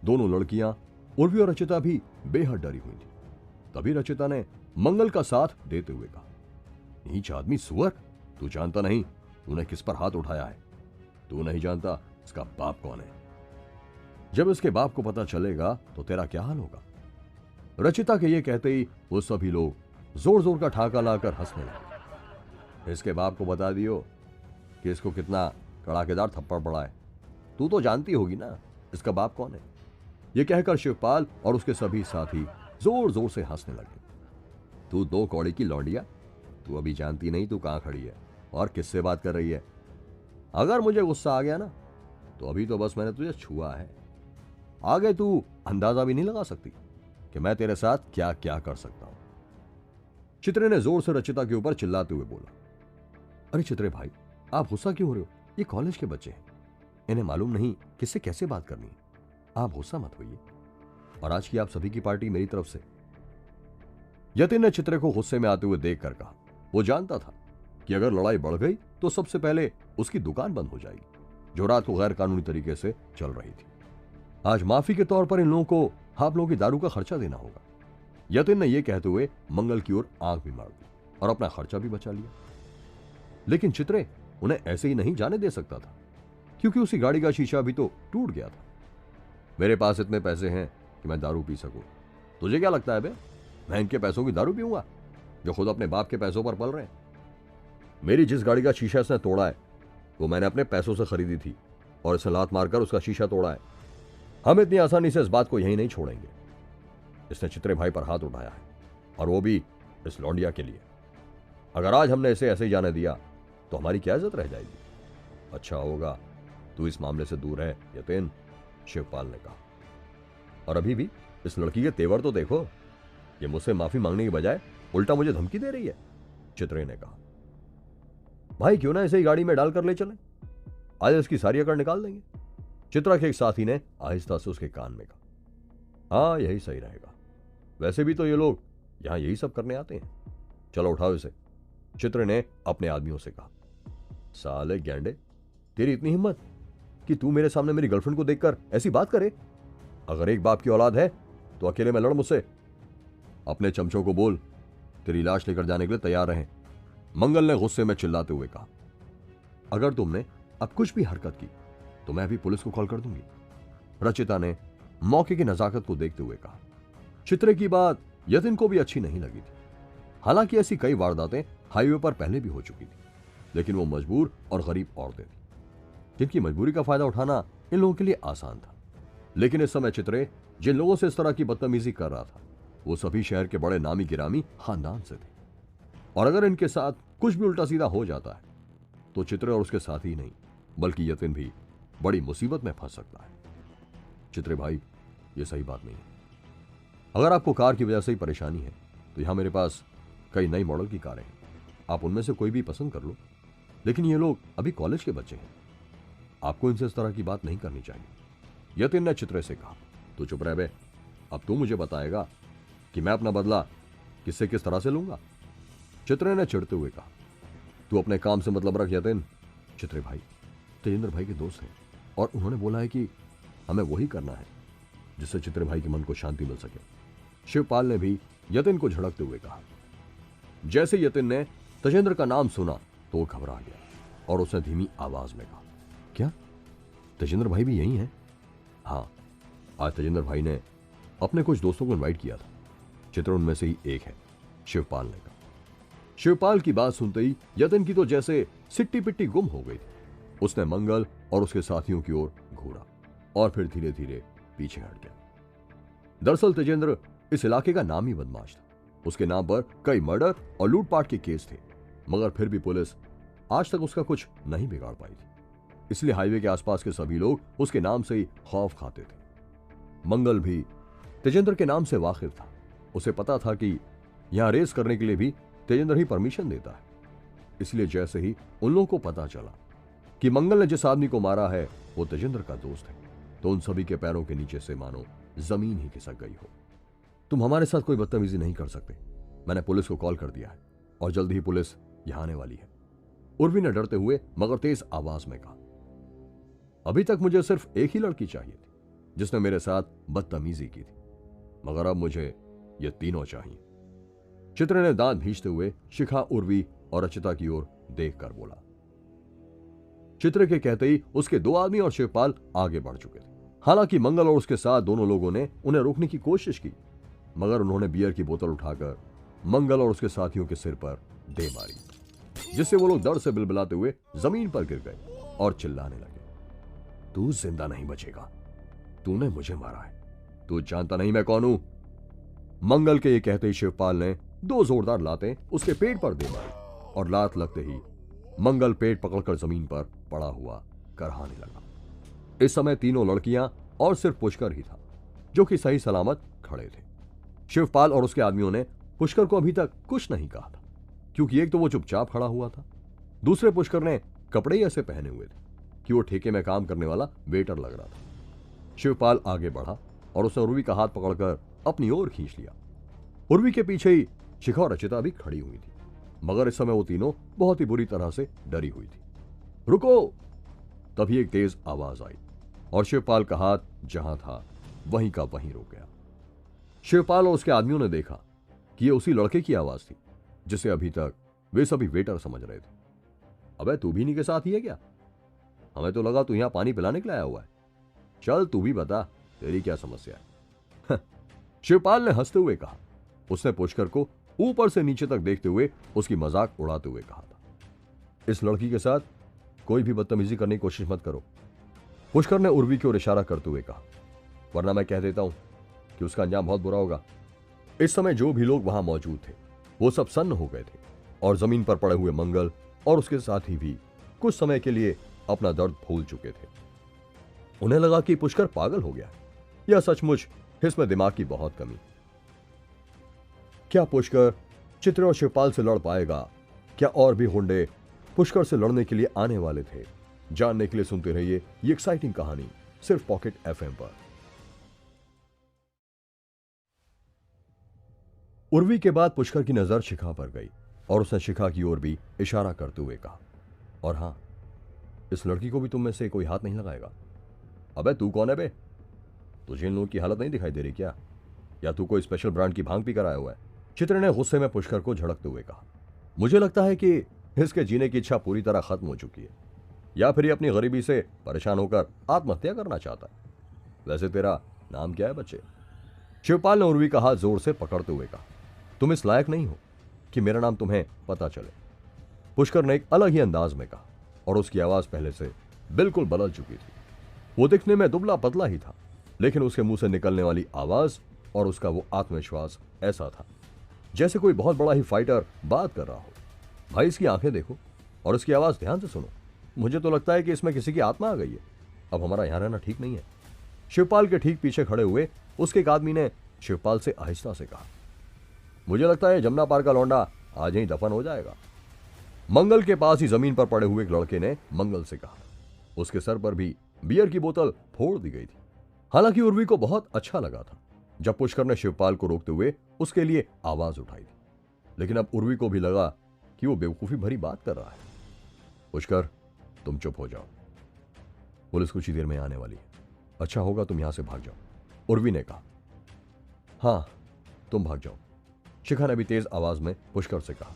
दोनों लड़कियां उर्वी और रचिता भी बेहद डरी हुई थी। तभी रचिता ने मंगल का साथ देते हुए कहा, नीच आदमी सुअर, तू जानता नहीं तूने किस पर हाथ उठाया है? तू नहीं जानता इसका बाप कौन है? जब इसके बाप को पता चलेगा तो तेरा क्या हाल होगा? रचिता के ये कहते ही वो सभी लोग जोर जोर का ठाका लाकर हंसने लगे। इसके बाप को बता दियो कि इसको कितना कड़ाकेदार थप्पड़ पड़ा है, तू तो जानती होगी ना इसका बाप कौन है। यह कहकर शिवपाल और उसके सभी साथी जोर जोर से हंसने लगे। तू दो कौड़ी की लौंडिया, तू अभी जानती नहीं तू कहां खड़ी है और किससे बात कर रही है। अगर मुझे गुस्सा आ गया ना तो अभी तो बस मैंने तुझे छुआ है, आगे तू अंदाजा भी नहीं लगा सकती कि मैं तेरे साथ क्या क्या कर सकता हूं। चित्रे ने जोर से रचिता के ऊपर चिल्लाते हुए बोला, अरे चित्रे भाई, आप गुस्सा क्यों हो रहे हो? ये कॉलेज के बच्चे हैं, इन्हें मालूम नहीं किससे कैसे बात करनी है। आप गुस्सा मत होइए, और आज की आप सभी की पार्टी मेरी तरफ से। यतिन ने चित्रे को गुस्से में आते हुए देखकर कहा, वो जानता था कि अगर लड़ाई बढ़ गई तो सबसे पहले उसकी दुकान बंद हो जाएगी, जो रात को गैर कानूनी तरीके से चल रही थी। आज माफी के तौर पर इन लोगों को आप लोगों की दारू का खर्चा देना होगा। यतिन ने यह कहते हुए मंगल की ओर आंख भी मार दी और अपना खर्चा भी बचा लिया। लेकिन चित्रे उन्हें ऐसे ही नहीं जाने दे सकता था, क्योंकि उसी गाड़ी का शीशा भी तो टूट गया था। मेरे पास इतने पैसे हैं कि मैं दारू पी सकूं, तुझे क्या लगता है बे मैं इनके पैसों की दारू पीऊंगा जो खुद अपने बाप के पैसों पर पल रहे हैं? मेरी जिस गाड़ी का शीशा इसने तोड़ा है वो मैंने अपने पैसों से खरीदी थी और इसे लात मारकर उसका शीशा तोड़ा है। हम इतनी आसानी से इस बात को यहीं नहीं छोड़ेंगे। इसने चित्रे भाई पर हाथ उठाया है और वो भी इस लौंडिया के लिए। अगर आज हमने इसे ऐसे ही जाने दिया तो हमारी क्या इज्जत रह जाएगी। अच्छा होगा तू इस मामले से दूर है यतिन, शिवपाल ने कहा। और अभी भी इस लड़की के तेवर तो देखो, ये मुझसे माफी मांगने की बजाय उल्टा मुझे धमकी दे रही है, चित्रे ने कहा। भाई क्यों ना इसे ही गाड़ी में डालकर ले चलें, आज इसकी सारी अकड़ निकाल देंगे। चित्रा के एक साथी ने आहिस्ता से उसके कान में कहा, हाँ यही सही रहेगा, वैसे भी तो ये लोग यहां यही सब करने आते हैं, चलो उठाओ इसे, चित्र ने अपने आदमियों से कहा। साले गैंडे, तेरी इतनी हिम्मत कि तू मेरे सामने मेरी गर्लफ्रेंड को देखकर ऐसी बात करे? अगर एक बाप की औलाद है तो अकेले में लड़ मुझसे। अपने चमचों को बोल तेरी लाश लेकर जाने के लिए तैयार रहें, मंगल ने गुस्से में चिल्लाते हुए कहा। अगर तुमने अब कुछ भी हरकत की तो मैं अभी पुलिस को कॉल कर दूंगी, रचिता ने मौके की नजाकत को देखते हुए कहा। चित्रे की बात यतिन को भी अच्छी नहीं लगी थी। हालांकि ऐसी कई वारदातें हाईवे पर पहले भी हो चुकी थी, लेकिन वो मजबूर और गरीब औरतें थी जिनकी मजबूरी का फायदा उठाना इन लोगों के लिए आसान था। लेकिन इस समय चित्रे जिन लोगों से इस तरह की बदतमीजी कर रहा था वो सभी शहर के बड़े नामी गिरामी खानदान से थे, और अगर इनके साथ कुछ भी उल्टा सीधा हो जाता है तो चित्रे और उसके साथ ही नहीं बल्कि यतिन भी बड़ी मुसीबत में फंस सकता है। चित्रे भाई, ये सही बात नहीं है। अगर आपको कार की वजह से ही परेशानी है तो यहां मेरे पास कई नई मॉडल की कारें हैं, आप उनमें से कोई भी पसंद कर लो। लेकिन ये लोग अभी कॉलेज के बच्चे हैं, आपको इनसे इस तरह की बात नहीं करनी चाहिए। यतिन ने चित्रे से कहा, तू चुप रह बे, अब तू मुझे बताएगा कि मैं अपना बदला किससे किस तरह से लूंगा। चित्रे ने चिढ़ते हुए कहा, तू अपने काम से मतलब रख यतिन। चित्रे भाई तेजेंद्र भाई के दोस्त हैं और उन्होंने बोला है कि हमें वही करना है जिससे चित्र भाई के मन को शांति मिल सके। शिवपाल ने भी यतिन को झड़कते हुए कहा। जैसे यतिन ने तजेंद्र का नाम सुना तो वो घबरा गया और उसने धीमी आवाज में कहा, क्या तजेंद्र भाई भी यही हैं? हाँ, आज तजेंद्र भाई ने अपने कुछ दोस्तों को इनवाइट किया था। चित्र उनमें से ही एक है, शिवपाल ने कहा। शिवपाल की बात सुनते ही यतिन की तो जैसे सिट्टी पिट्टी गुम हो गई थी। उसने मंगल और उसके साथियों की ओर घूरा और फिर धीरे धीरे पीछे हट गया। दरअसल तजेंद्र इस इलाके का नाम ही बदमाश था। उसके नाम पर कई मर्डर और लूटपाट के केस थे, मगर फिर भी पुलिस आज तक उसका कुछ नहीं बिगाड़ पाई थी। इसलिए हाईवे के आसपास के सभी लोग उसके नाम से ही खौफ खाते थे। मंगल भी तेजेंद्र के नाम से वाकिफ था। उसे पता था कि यहां रेस करने के लिए भी तेजेंद्र ही परमिशन देता है। इसलिए जैसे ही उन लोगों को पता चला कि मंगल ने जिस आदमी को मारा है वो तेजेंद्र का दोस्त है, तो उन सभी के पैरों के नीचे से मानो जमीन ही खिसक गई हो। तुम हमारे साथ कोई बदतमीजी नहीं कर सकते। मैंने पुलिस को कॉल कर दिया है और जल्द ही पुलिस यहां आने वाली है। उर्वी ने डरते हुए मगर तेज आवाज में कहा। अभी तक मुझे सिर्फ एक ही लड़की चाहिए थी जिसने मेरे साथ बदतमीजी की थी, मगर अब मुझे ये तीनों चाहिए। चित्र ने दांत भींचते हुए शिखा, उर्वी और रचिता की ओर देखकर बोला। चित्र के कहते ही उसके दो आदमी और शिवपाल आगे बढ़ चुके थे। हालांकि मंगल और उसके साथ दोनों लोगों ने उन्हें रोकने की कोशिश की, मगर उन्होंने बियर की बोतल उठाकर मंगल और उसके साथियों के सिर पर दे मारी, जिससे वो लोग दर्द से बिलबिलाते हुए जमीन पर गिर गए और चिल्लाने लगे, तू जिंदा नहीं बचेगा, तूने मुझे मारा है, तू जानता नहीं मैं कौन हूं। मंगल के ये कहते ही शिवपाल ने दो जोरदार लातें उसके पेट पर दे मारी और लात लगते ही मंगल पेट पकड़कर जमीन पर पड़ा हुआ करहाने लगा। इस समय तीनों लड़कियां और सिर्फ पुष्कर ही था जो कि सही सलामत खड़े थे। शिवपाल और उसके आदमियों ने पुष्कर को अभी तक कुछ नहीं कहा था, क्योंकि एक तो वो चुपचाप खड़ा हुआ था, दूसरे पुष्कर ने कपड़े ही ऐसे पहने हुए थे कि वो ठेके में काम करने वाला वेटर लग रहा था। शिवपाल आगे बढ़ा और उसने उर्वी का हाथ पकड़कर अपनी ओर खींच लिया। उर्वी के पीछे ही शिखा और रचिता भी खड़ी हुई थी, मगर इस समय वो तीनों बहुत ही बुरी तरह से डरी हुई थी। रुको! तभी एक तेज आवाज आई और शिवपाल का हाथ जहां था वहीं का वहीं रुक गया। शिवपाल और उसके आदमियों ने देखा कि ये उसी लड़के की आवाज थी जिसे अभी तक वे सभी वेटर समझ रहे थे। अबे तू भी इन्हीं के साथ ही है क्या? हमें तो लगा तू यहां पानी पिलाने के लिए आया हुआ है। चल तू भी बता, तेरी क्या समस्या है? शिवपाल ने हंसते हुए कहा। उसने पुष्कर को ऊपर से नीचे तक देखते हुए उसकी मजाक उड़ाते हुए कहा था, इस लड़की के साथ कोई भी बदतमीजी करने की कोशिश मत करो। पुष्कर ने उर्वी की ओर इशारा करते हुए कहा, वरना मैं कह देता हूं कि उसका अंजाम बहुत बुरा होगा। इस समय जो भी लोग वहां मौजूद थे वो सब सन्न हो गए थे और जमीन पर पड़े हुए मंगल और उसके साथी भी कुछ समय के लिए अपना दर्द भूल चुके थे। उन्हें लगा कि पुष्कर पागल हो गया या सचमुच इसमें दिमाग की बहुत कमी। क्या पुष्कर चित्र और शिवपाल से लड़ पाएगा? क्या और भी गुंडे पुष्कर से लड़ने के लिए आने वाले थे? जानने के लिए सुनते रहिए ये एक्साइटिंग कहानी सिर्फ पॉकेट एफएम पर। उर्वी के बाद पुष्कर की नजर शिखा पर गई और उसने शिखा की ओर भी इशारा करते हुए कहा, और हां, इस लड़की को भी तुम में से कोई हाथ नहीं लगाएगा। अबे तू कौन है बे? तुझे इन लोगों की हालत नहीं दिखाई दे रही क्या? या तू कोई स्पेशल ब्रांड की भांग पी कर आया हुआ है? चित्र ने गुस्से में पुष्कर को झड़कते हुए कहा, मुझे लगता है कि इसके जीने की इच्छा पूरी तरह खत्म हो चुकी है, या फिर ये अपनी गरीबी से परेशान होकर आत्महत्या करना चाहता है। वैसे तेरा नाम क्या है बच्चे? शिवपाल ने उर्वी का हाथ जोर से पकड़ते हुए कहा, तुम इस लायक नहीं हो कि मेरा नाम तुम्हें पता चले। पुष्कर ने एक अलग ही अंदाज में कहा और उसकी आवाज पहले से बिल्कुल बदल चुकी थी। वो दिखने में दुबला पतला ही था, लेकिन उसके मुंह से निकलने वाली आवाज और उसका वो आत्मविश्वास ऐसा था जैसे कोई बहुत बड़ा ही फाइटर बात कर रहा हो। भाई इसकी आंखें देखो और इसकी आवाज ध्यान से सुनो। मुझे तो लगता है कि इसमें किसी की आत्मा आ गई है। अब हमारा यहां रहना ठीक नहीं है। शिवपाल के ठीक पीछे खड़े हुए उसके एक आदमी ने शिवपाल से आहिस्ता से कहा, मुझे लगता है जमुना पार का लौंडा आज ही दफन हो जाएगा। मंगल के पास ही जमीन पर पड़े हुए एक लड़के ने मंगल से कहा। उसके सर पर भी बियर की बोतल फोड़ दी गई थी। हालांकि उर्वी को बहुत अच्छा लगा था जब पुष्कर ने शिवपाल को रोकते हुए उसके लिए आवाज उठाई थी, लेकिन अब उर्वी को भी लगा कि वो बेवकूफी भरी बात कर रहा है। पुष्कर, तुम चुप हो जाओ, पुलिस कुछ ही देर में आने वाली है। अच्छा होगा तुम यहां से भाग जाओ, उर्वी ने कहा। हां, तुम भाग जाओ, शिखा ने भी तेज आवाज में पुष्कर से कहा।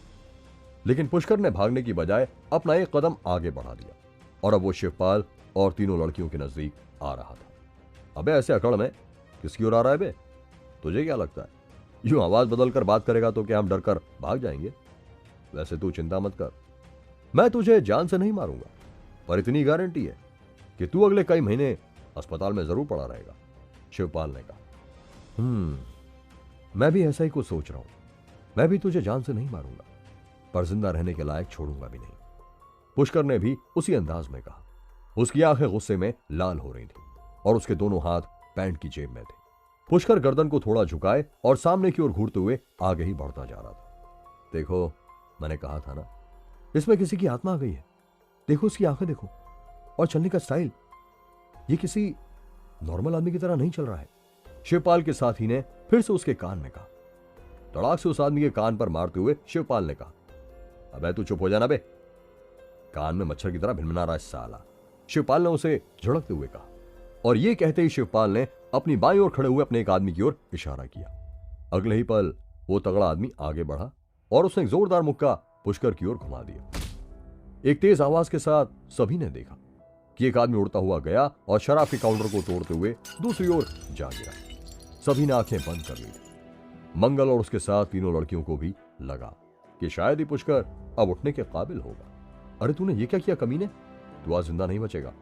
लेकिन पुष्कर ने भागने की बजाय अपना एक कदम आगे बढ़ा दिया और अब वो शिवपाल और तीनों लड़कियों के नजदीक आ रहा था। अबे ऐसे अकड़ में किसकी ओर आ रहा है बे? तुझे क्या लगता है यूं आवाज बदलकर बात करेगा तो क्या हम डर कर भाग जाएंगे? वैसे तू चिंता मत कर, मैं तुझे जान से नहीं मारूंगा, पर इतनी गारंटी है कि तू अगले कई महीने अस्पताल में जरूर पड़ा रहेगा, शिवपाल ने कहा। मैं भी ऐसा ही कुछ सोच रहा हूं। मैं भी तुझे जान से नहीं मारूंगा, पर जिंदा रहने के लायक छोड़ूंगा भी नहीं, पुष्कर ने भी उसी अंदाज में कहा। उसकी आंखें गुस्से में लाल हो रही थी और उसके दोनों हाथ पैंट की जेब में थे। पुष्कर गर्दन को थोड़ा झुकाए और सामने की ओर घूरते हुए आगे ही बढ़ता जा रहा था। देखो, मैंने कहा था ना, इसमें किसी की आत्मा आ गई है। देखो उसकी आंखें देखो, और चलने का स्टाइल, ये किसी नॉर्मल आदमी की तरह नहीं चल रहा है, शिवपाल के साथी ने फिर से उसके कान में कहा। तड़ाक से उस आदमी के कान पर मारते हुए शिवपाल ने कहा, अबे तू चुप हो जाना बे, कान में मच्छर की तरह भिनभिना रहा है साला, शिवपाल ने उसे झड़कते हुए कहा। और यह कहते ही शिवपाल ने अपनी बाईं ओर खड़े हुए अपने एक आदमी की ओर इशारा किया। अगले ही पल वो तगड़ा आदमी आगे बढ़ा और उसने एक जोरदार मुक्का पुष्कर की ओर घुमा दिया। एक तेज आवाज के साथ सभी ने देखा कि एक आदमी उड़ता हुआ गया और शराब के काउंटर को तोड़ते हुए दूसरी ओर जा गिरा। सभी ने आंखें बंद कर ली थी। मंगल और उसके साथ तीनों लड़कियों को भी लगा कि शायद ही पुष्कर अब उठने के काबिल होगा। अरे तूने ये क्या किया कमीने, तू आज जिंदा नहीं बचेगा।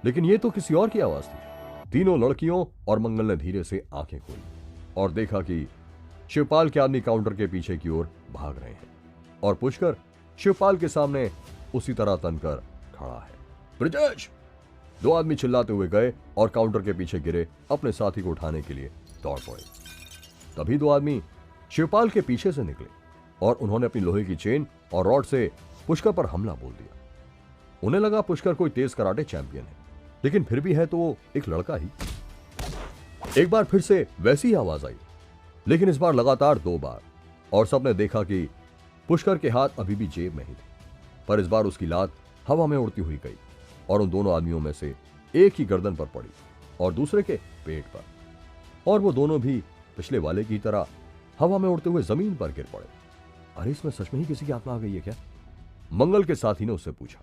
लेकिन ये तो किसी और की आवाज थी। तीनों लड़कियों और मंगल ने धीरे से आंखें खोली और देखा कि शिवपाल के आदमी काउंटर के पीछे की ओर भाग रहे हैं और पुष्कर शिवपाल के सामने उसी तरह तनकर खड़ा है। ब्रिजेश! दो आदमी चिल्लाते हुए गए और काउंटर के पीछे गिरे अपने साथी को उठाने के लिए दौड़ पड़े। तभी दो आदमी शिवपाल के पीछे से निकले और उन्होंने अपनी लोहे की चेन और रॉड से पुष्कर पर हमला बोल दिया। उन्हें लगा पुष्कर कोई तेज कराटे चैंपियन है, लेकिन फिर भी है तो वो एक लड़का ही। एक बार फिर से वैसी ही आवाज आई, लेकिन इस बार लगातार 2 बार, और सबने देखा कि पुष्कर के हाथ अभी भी जेब में ही थे, पर इस बार उसकी लात हवा में उड़ती हुई गई और उन दोनों आदमियों में से एक ही गर्दन पर पड़ी और दूसरे के पेट पर, और वो दोनों भी पिछले वाले की तरह हवा में उड़ते हुए जमीन पर गिर पड़े। अरे इसमें सच में ही किसी की आत्मा आ गई है क्या? मंगल के साथी ने उससे पूछा।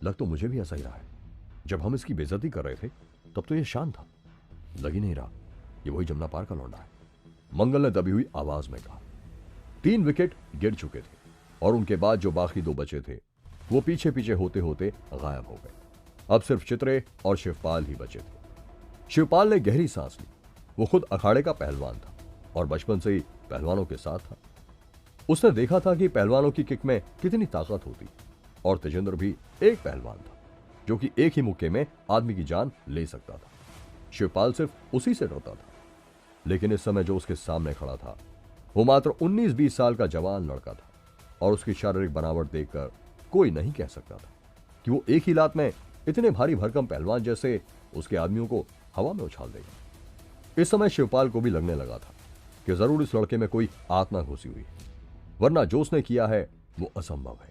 लग तो मुझे भी ऐसा ही रहा है। जब हम इसकी बेइज्जती कर रहे थे तब तो ये शांत था, लग ही नहीं रहा ये वही जमुना पार का लौंडा है, मंगल ने दबी हुई आवाज में कहा। 3 विकेट गिर चुके थे और उनके बाद जो बाकी 2 बचे थे वो पीछे पीछे होते होते गायब हो गए। अब सिर्फ चित्रे और शिवपाल ही बचे थे। शिवपाल ने गहरी सांस ली। वो खुद अखाड़े का पहलवान था और बचपन से ही पहलवानों के साथ था। उसने देखा था कि पहलवानों की किक में कितनी ताकत होती, और तेजेंद्र भी एक पहलवान था जो कि एक ही मुक्के में आदमी की जान ले सकता था। शिवपाल सिर्फ उसी से डरता था, लेकिन इस समय जो उसके सामने खड़ा था वो मात्र 19-20 साल का जवान लड़का था, और उसकी शारीरिक बनावट देखकर कोई नहीं कह सकता था कि वो एक ही लात में इतने भारी भरकम पहलवान जैसे उसके आदमियों को हवा में उछाल देगा। इस समय शिवपाल को भी लगने लगा था कि जरूर इस लड़के में कोई आत्मा घुसी हुई है, वरना जो उसने किया है वो असंभव है।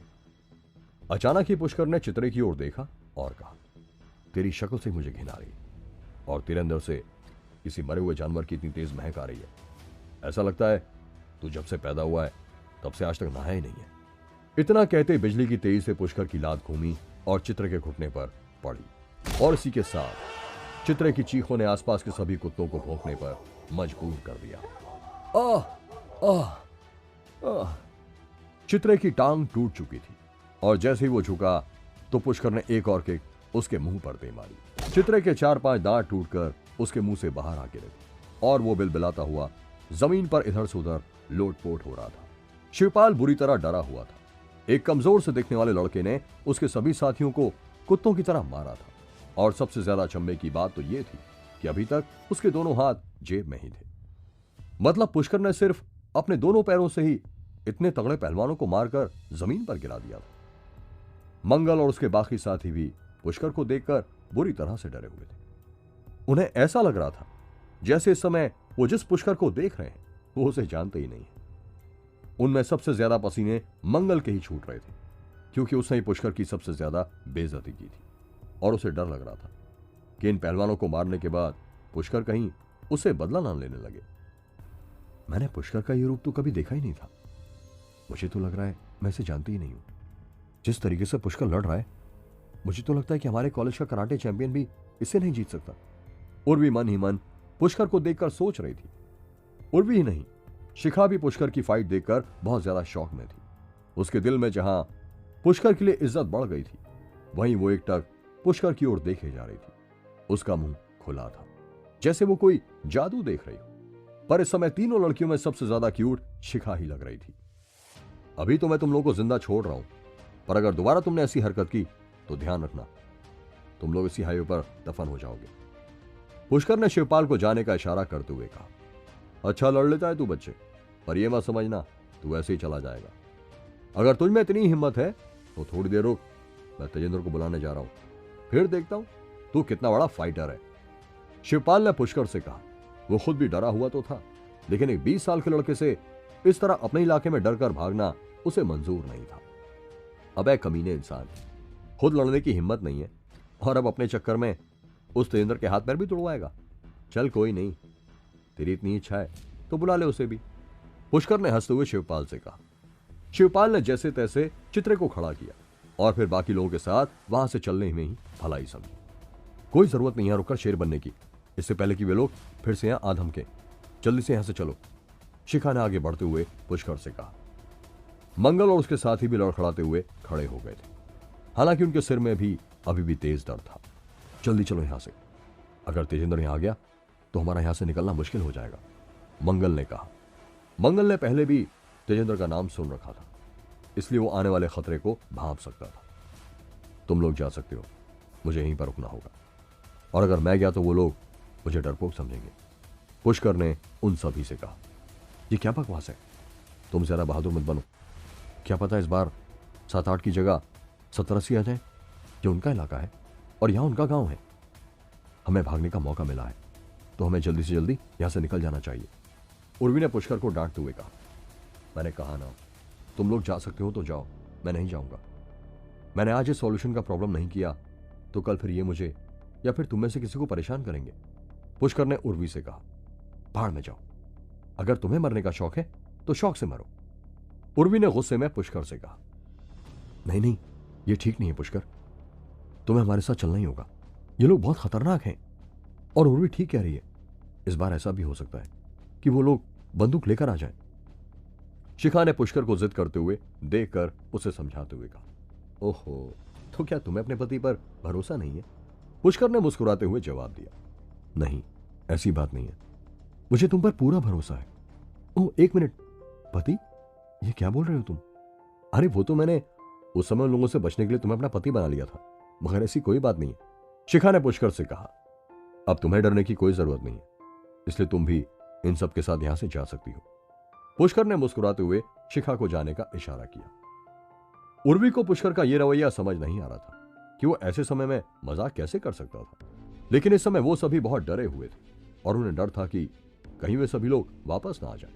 अचानक ही पुष्कर ने चित्रे की ओर देखा और कहा, तेरी शक्ल से मुझे घिन आ रही है, और तेरे अंदर से किसी मरे हुए जानवर की इतनी तेज महक आ रही है। ऐसा लगता है तू जब से पैदा हुआ है तब से आज तक नहाया ही नहीं है। इतना कहते बिजली की तेजी से पुष्कर की लात घूमी और चित्रे के घुटने पर पड़ी, और इसी के साथ चित्रे की चीखों ने आसपास के सभी कुत्तों को भौंकने पर मजबूर कर दिया। आह आह आह। चित्रे की टांग टूट चुकी थी, और जैसे ही वो झुका तो पुष्कर ने एक और किक उसके मुंह पर दे मारी। चित्रे के 4-5 दांत टूटकर उसके मुंह से बाहर आ गिरे और वो बिलबिलाता हुआ जमीन पर इधर से उधर लोटपोट हो रहा था। शिवपाल बुरी तरह डरा हुआ था। एक कमजोर से दिखने वाले लड़के ने उसके सभी साथियों को कुत्तों की तरह मारा था, और सबसे ज्यादा अचंभे की बात तो यह थी कि अभी तक उसके दोनों हाथ जेब में ही थे। मतलब पुष्कर ने सिर्फ अपने दोनों पैरों से ही इतने तगड़े पहलवानों को मारकर जमीन पर गिरा दिया था। मंगल और उसके बाकी साथी भी पुष्कर को देखकर बुरी तरह से डरे हुए थे। उन्हें ऐसा लग रहा था जैसे इस समय वो जिस पुष्कर को देख रहे हैं वो उसे जानते ही नहीं है। उनमें सबसे ज्यादा पसीने मंगल के ही छूट रहे थे, क्योंकि उसने ही पुष्कर की सबसे ज्यादा बेइज्जती की थी और उसे डर लग रहा था कि इन पहलवानों को मारने के बाद पुष्कर कहीं उससे बदला ना लेने लगे। मैंने पुष्कर का यह रूप तो कभी देखा ही नहीं था। मुझे तो लग रहा है मैं इसे जानती ही नहीं हूं। जिस तरीके से पुष्कर लड़ रहा है, मुझे तो लगता है कि हमारे कॉलेज का कराटे चैंपियन भी इससे नहीं जीत सकता। उर्वी मन ही मन पुष्कर को देखकर सोच रही थी। उर्वी ही नहीं, शिखा भी पुष्कर की फाइट देखकर बहुत ज्यादा शौक में थी। उसके दिल में जहां पुष्कर के लिए इज्जत बढ़ गई थी, वहीं वो एकटक पुष्कर की ओर देखे जा रही थी। उसका मुंह खुला था, जैसे वो कोई जादू देख रही हो। पर इस समय तीनों लड़कियों में सबसे ज्यादा क्यूट शिखा ही लग रही थी। अभी तो मैं तुम लोगों को जिंदा छोड़ रहा हूं, पर अगर दोबारा तुमने ऐसी हरकत की तो ध्यान रखना, तुम लोग इसी हाईवे पर दफन हो जाओगे। पुष्कर ने शिवपाल को जाने का इशारा करते हुए कहा, अच्छा लड़ लेता है तू बच्चे, पर यह मत समझना तू ऐसे ही चला जाएगा। अगर तुझ में इतनी हिम्मत है तो थोड़ी देर रुक, मैं तेजेंद्र को बुलाने जा रहा हूं, फिर देखता हूं तू कितना बड़ा फाइटर है। शिवपाल ने पुष्कर से कहा। वो खुद भी डरा हुआ तो था, लेकिन एक 20 साल के लड़के से इस तरह अपने इलाके में डरकर भागना उसे मंजूर नहीं था। अबे कमीने इंसान, खुद लड़ने की हिम्मत नहीं है और अब अपने चक्कर में उस तेजेंद्र के हाथ पैर भी तुड़वाएगा। चल कोई नहीं, तेरी इतनी इच्छा है तो बुला ले उसे भी, पुष्कर ने हंसते हुए शिवपाल से कहा। शिवपाल ने जैसे तैसे चित्रे को खड़ा किया और फिर बाकी लोगों के साथ वहां से चलने में ही भलाई समझी। कोई जरूरत नहीं है रुककर शेर बनने की, इससे पहले कि वे लोग फिर से यहां आधम के। जल्दी से यहां से चलो, शिखा ने आगे बढ़ते हुए पुष्कर से कहा। मंगल और उसके साथी भी लड़खड़ाते हुए खड़े हो गए थे, हालांकि उनके सिर में भी अभी भी तेज दर्द था। जल्दी चलो यहां से, अगर तेजेंद्र यहां आ गया तो हमारा यहां से निकलना मुश्किल हो जाएगा, मंगल ने कहा। मंगल ने पहले भी तेजेंद्र का नाम सुन रखा था, इसलिए वो आने वाले खतरे को भांप सकता था। तुम लोग जा सकते हो, मुझे यहीं पर रुकना होगा, और अगर मैं गया तो वो लोग मुझे डरपोक समझेंगे, पुष्कर ने उन सभी से कहा। ये क्या बकवास है, तुम ज्यादा बहादुर मत बनो, क्या पता इस बार 7-8 की जगह 70-80 आ जाए। ये उनका इलाका है और यहां उनका गांव है, हमें भागने का मौका मिला है तो हमें जल्दी से जल्दी यहां से निकल जाना चाहिए, उर्वी ने पुष्कर को डांटते हुए कहा। मैंने कहा ना, तुम लोग जा सकते हो तो जाओ, मैं नहीं जाऊंगा। मैंने आज इस सॉल्यूशन का प्रॉब्लम नहीं किया तो कल फिर ये मुझे या फिर तुम में से किसी को परेशान करेंगे, पुष्कर ने उर्वी से कहा। भाड़ में जाओ, अगर तुम्हें मरने का शौक है तो शौक से मरो, उर्वी ने गुस्से में पुष्कर से कहा। नहीं नहीं, ये ठीक नहीं है पुष्कर, तुम्हें हमारे साथ चलना ही होगा, ये लोग बहुत खतरनाक हैं। और उर्वी ठीक कह रही है, इस बार ऐसा भी हो सकता है कि वो लोग बंदूक लेकर आ जाएं। शिखा ने पुष्कर को जिद करते हुए देखकर उसे समझाते हुए कहा। ओहो, तो क्या तुम्हें अपने पति पर भरोसा नहीं है, पुष्कर ने मुस्कुराते हुए जवाब दिया। नहीं, ऐसी बात नहीं है, मुझे तुम पर पूरा भरोसा है। ओह एक मिनट, पति, ये क्या बोल रहे हो तुम? अरे वो तो मैंने उस समय उन लोगों से बचने के लिए तुम्हें अपना पति बना लिया था, मगर ऐसी कोई बात नहीं है, शिखा ने पुष्कर से कहा। अब तुम्हें डरने की कोई जरूरत नहीं है, इसलिए तुम भी इन सब के साथ यहां से जा सकती हो, पुष्कर ने मुस्कुराते हुए शिखा को जाने का इशारा किया। उर्वी को पुष्कर का यह रवैया समझ नहीं आ रहा था कि वो ऐसे समय में मजाक कैसे कर सकता था, लेकिन इस समय वो सभी बहुत डरे हुए थे और उन्हें डर था कि कहीं वे सभी लोग वापस ना आ जाएं।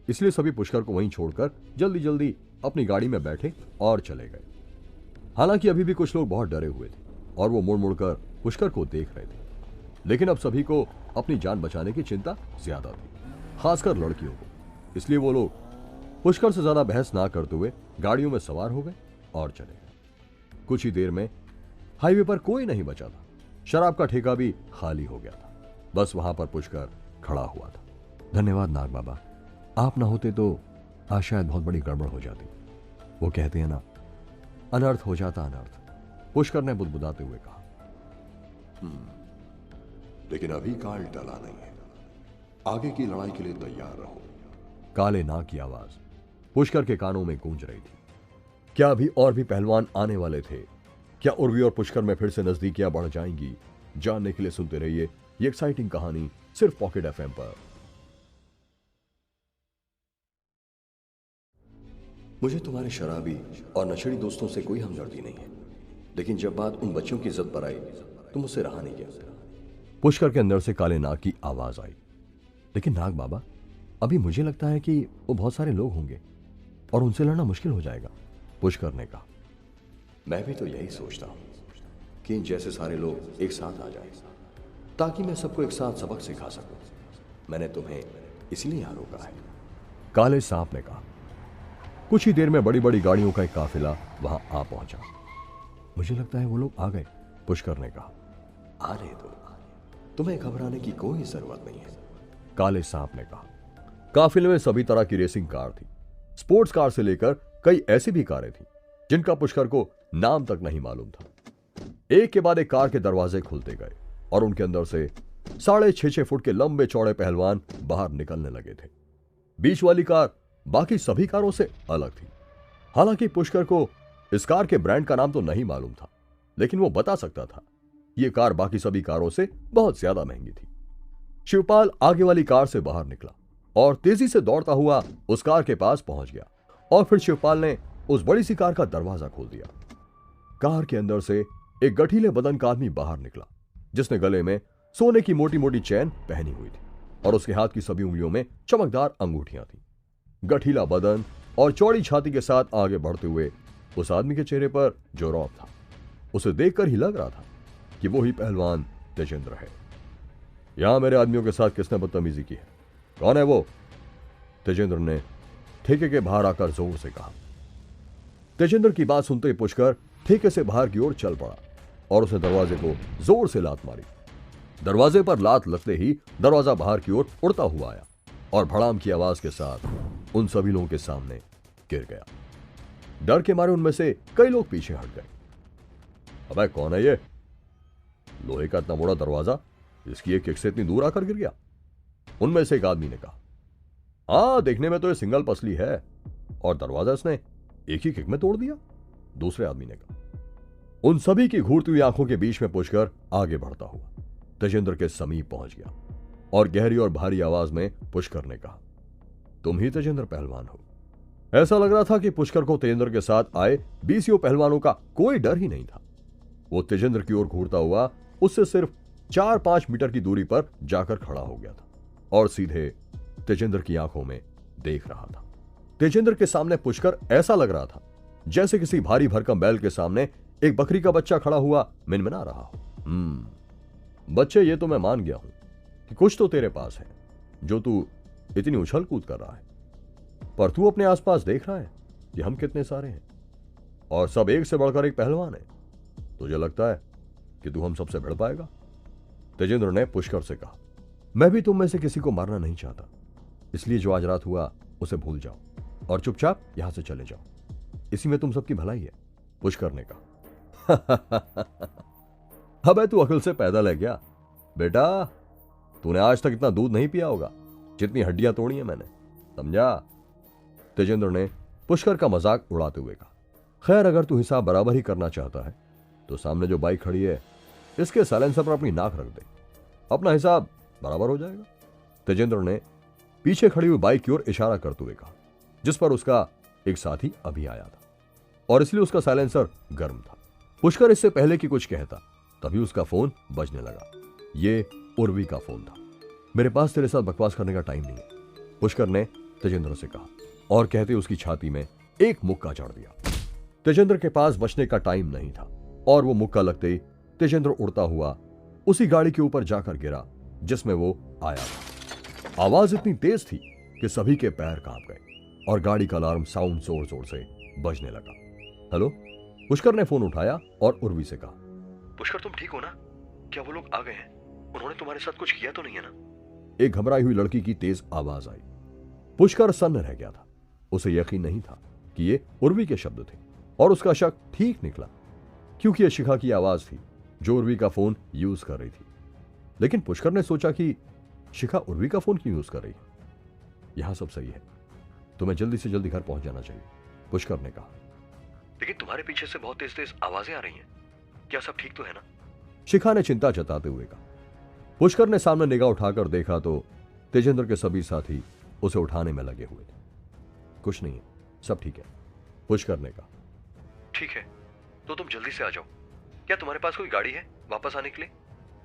इसलिए सभी पुष्कर को वहीं छोड़कर जल्दी जल्दी अपनी गाड़ी में बैठे और चले गए। हालांकि अभी भी कुछ लोग बहुत डरे हुए थे और वो मुड़ मुड़कर पुष्कर को देख रहे थे, लेकिन अब सभी को अपनी जान बचाने की चिंता ज्यादा थी, खासकर लड़कियों को। इसलिए वो लोग पुष्कर से ज्यादा बहस ना करते हुए गाड़ियों में सवार हो गए और चले गए। कुछ ही देर में हाईवे पर कोई नहीं बचा था, शराब का ठेका भी खाली हो गया था, बस वहां पर पुष्कर खड़ा हुआ था। धन्यवाद नाग बाबा, आप ना होते तो आज शायद बहुत बड़ी गड़बड़ हो जाती। वो कहते हैं ना, अनर्थ हो जाता अनर्थ, पुष्कर ने बुदबुदाते हुए कहा। लेकिन अभी काल टला नहीं है, आगे की लड़ाई के लिए तैयार रहो, काले नाग की आवाज पुष्कर के कानों में गूंज रही थी। क्या अभी और भी पहलवान आने वाले थे? क्या उर्वी और पुष्कर में फिर से नजदीकियां बढ़ जाएंगी? जानने के लिए सुनते रहिए ये एक्साइटिंग कहानी सिर्फ पॉकेट एफएम पर। मुझे तुम्हारे शराबी और नशेड़ी दोस्तों से कोई हमदर्दी नहीं है, लेकिन जब बात उन बच्चों की इज्जत पर आई तो मुझसे रहा नहीं गया। पुष्कर के अंदर से काले नाग की आवाज आई। लेकिन नाग बाबा, अभी मुझे लगता है कि वो बहुत सारे लोग होंगे और उनसे लड़ना मुश्किल हो जाएगा, पुष्कर ने कहा। मैं भी तो यही सोचता हूं, कि जैसे सारे लोग एक साथ आ जाएं, ताकि मैं सबको एक साथ सबक सिखा सकूं। मैंने तुम्हें इसलिए यहां रोका है, काले सांप ने कहा। कुछ ही देर में बड़ी बड़ी गाड़ियों का एक काफिला वहां आ पहुंचा। मुझे लगता है वो लोग आ गए, पुष्कर ने कहा। आने दो, तुम्हें घबराने की कोई जरूरत नहीं है, काले सांप ने कहा। काफिले में सभी तरह की रेसिंग कार थी। स्पोर्ट्स कार से लेकर कई ऐसी भी कारें थीं जिनका पुष्कर को नाम तक नहीं मालूम था। एक के बाद एक कार के दरवाजे खुलते गए और उनके अंदर से 6.5 फुट के लंबे चौड़े पहलवान बाहर निकलने लगे थे। बीच वाली कार बाकी सभी कारों से अलग थी। हालांकि पुष्कर को इस कार के ब्रांड का नाम तो नहीं मालूम था, लेकिन वो बता सकता था यह कार बाकी सभी कारों से बहुत ज्यादा महंगी थी। शिवपाल आगे वाली कार से बाहर निकला और तेजी से दौड़ता हुआ उस कार के पास पहुंच गया और फिर शिवपाल ने उस बड़ी सी कार का दरवाजा खोल दिया। कार के अंदर से एक गठीले बदन का आदमी बाहर निकला, जिसने गले में सोने की मोटी मोटी चैन पहनी हुई थी और उसके हाथ की सभी उंगलियों में चमकदार अंगूठियां थीं। गठीला बदन और चौड़ी छाती के साथ आगे बढ़ते हुए उस आदमी के चेहरे पर जो रौब था, उसे देखकर ही लग रहा था कि वो ही पहलवान तेजेंद्र है। यहां मेरे आदमियों के साथ किसने बदतमीजी की है? कौन है वो? तेजेंद्र ने ठेके के बाहर आकर जोर से कहा। तेजेंद्र की बात सुनते ही पुष्कर ठेके से बाहर की ओर चल पड़ा और उसने दरवाजे को जोर से लात मारी। दरवाजे पर लात लगते ही दरवाजा बाहर की ओर उड़ता हुआ आया और भड़ाम की आवाज के साथ उन सभी लोगों के सामने गिर गया। डर के मारे उनमें से कई लोग पीछे हट गए। अबे कौन है ये? लोहे का इतना बड़ा दरवाजा, इसकी एक किक से इतनी दूर आकर गिर गया? उनमें से एक आदमी ने कहा। हाँ, देखने में तो ये सिंगल पसली है और दरवाजा इसने एक ही किक में तोड़ दिया, दूसरे आदमी ने कहा। उन सभी की घूरती हुई आंखों के बीच में पुष्कर आगे बढ़ता हुआ तेजेंद्र के समीप पहुंच गया और गहरी और भारी आवाज में पुष्कर ने कहा, तुम ही तेजेंद्र पहलवान हो? ऐसा लग रहा था कि पुष्कर को तेजेंद्र के साथ आए 20 पहलवानों का कोई डर ही नहीं था। वो तेजेंद्र की ओर घूरता हुआ उससे सिर्फ 4-5 मीटर की दूरी पर जाकर खड़ा हो गया था और सीधे तेजेंद्र की आंखों में देख रहा था। तेजेंद्र के सामने पुष्कर ऐसा लग रहा था जैसे किसी भारी भरकम बैल के सामने एक बकरी का बच्चा खड़ा हुआ मिनमिना रहा हो। बच्चे, ये तो मैं मान गया हूं कि कुछ तो तेरे पास है जो तू इतनी उछल कूद कर रहा है, पर तू अपने आसपास देख रहा है कि हम कितने सारे हैं और सब एक से बढ़कर एक पहलवान है। तुझे लगता है कि तू हम सबसे भिड़ पाएगा? तेजेंद्र ने पुष्कर से कहा। मैं भी तुम में से किसी को मारना नहीं चाहता, इसलिए जो आज रात हुआ उसे भूल जाओ और चुपचाप यहां से चले जाओ, इसी में तुम सबकी भलाई है, पुष्कर ने कहा। अबे तू अकल से पैदल है क्या बेटा? तूने आज तक इतना दूध नहीं पिया होगा जितनी हड्डियां तोड़ी हैं मैंने, समझा? तेजेंद्र ने पुष्कर का मजाक उड़ाते हुए कहा। खैर, अगर तू हिसाब बराबर ही करना चाहता है तो सामने जो बाइक खड़ी है इसके साइलेंसर पर अपनी नाक रख दे, अपना हिसाब बराबर हो जाएगा। तेजेंद्र ने पीछे खड़ी हुई बाइक की ओर इशारा करते हुए कहा, जिस पर उसका एक साथी अभी आया था और इसलिए उसका साइलेंसर गर्म था। पुष्कर इससे पहले कि कुछ कहता तभी उसका फोन बजने लगा। ये उर्वी का फोन था। मेरे पास तेरे साथ बकवास करने का टाइम नहीं है, पुष्कर ने तेजेंद्र से कहा और कहते उसकी छाती में एक मुक्का जड़ दिया। तेजेंद्र के पास बचने का टाइम नहीं था और वो मुक्का लगते ही तेजेंद्र उड़ता हुआ उसी गाड़ी के ऊपर जाकर गिरा जिसमें वो आया था। आवाज इतनी तेज थी कि सभी के पैर कांप गए और गाड़ी का अलार्म साउंड जोर जोर से बजने लगा। हेलो, पुष्कर ने फोन उठाया और उर्वी से कहा। पुष्कर, तुम ठीक हो ना? क्या वो लोग आ गए हैं? उन्होंने तुम्हारे साथ कुछ किया तो नहीं है ना? एक घबराई हुई लड़की की तेज आवाज आई। पुष्कर सन्न रह गया था। उसे यकीन नहीं था कि ये उर्वी के शब्द थे और उसका शक ठीक निकला, क्योंकि यह शिखा की आवाज थी जो उर्वी का फोन यूज कर रही थी। लेकिन पुष्कर ने सोचा कि शिखा उर्वी का फोन क्यों यूज कर रही है? यहां सब सही है, तुम्हें जल्दी से जल्दी घर पहुंच जाना चाहिए, पुष्कर ने कहा। लेकिन तुम्हारे पीछे से बहुत तेज तेज आवाजें आ रही हैं, क्या सब ठीक तो है ना? शिखा ने चिंता जताते हुए कहा। पुष्कर ने सामने निगाह उठाकर देखा तो तेजेंद्र के सभी साथी उसे उठाने में लगे हुए थे। कुछ नहीं है, सब ठीक है, पुष्कर ने कहा। ठीक है, तो तुम जल्दी से आ जाओ। क्या तुम्हारे पास कोई गाड़ी है वापस आने के लिए?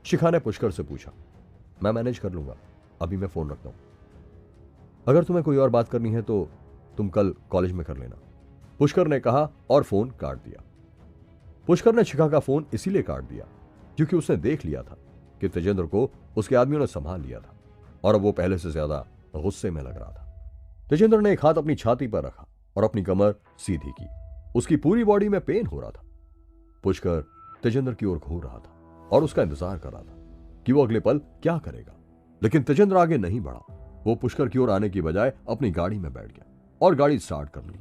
शिखा ने पुष्कर से पूछा। मैं मैनेज कर लूंगा, अभी मैं फोन रखता हूं। अगर तुम्हें कोई और बात करनी है तो तुम कल कॉलेज में कर लेना, पुष्कर ने कहा और फोन काट दिया। पुष्कर ने शिखा का फोन इसीलिए काट दिया क्योंकि उसने देख लिया था कि तेजेंद्र को उसके आदमियों ने संभाल लिया था और अब वो पहले से ज्यादा गुस्से में लग रहा था। तेजेंद्र ने एक हाथ अपनी छाती पर रखा और अपनी कमर सीधी की। उसकी पूरी बॉडी में पेन हो रहा था। पुष्कर तेजेंद्र की ओर घूर रहा था और उसका इंतजार कर रहा था कि वो अगले पल क्या करेगा, लेकिन तेजेंद्र आगे नहीं बढ़ा। वो पुष्कर की ओर आने की बजाय अपनी गाड़ी में बैठ गया और गाड़ी स्टार्ट कर ली।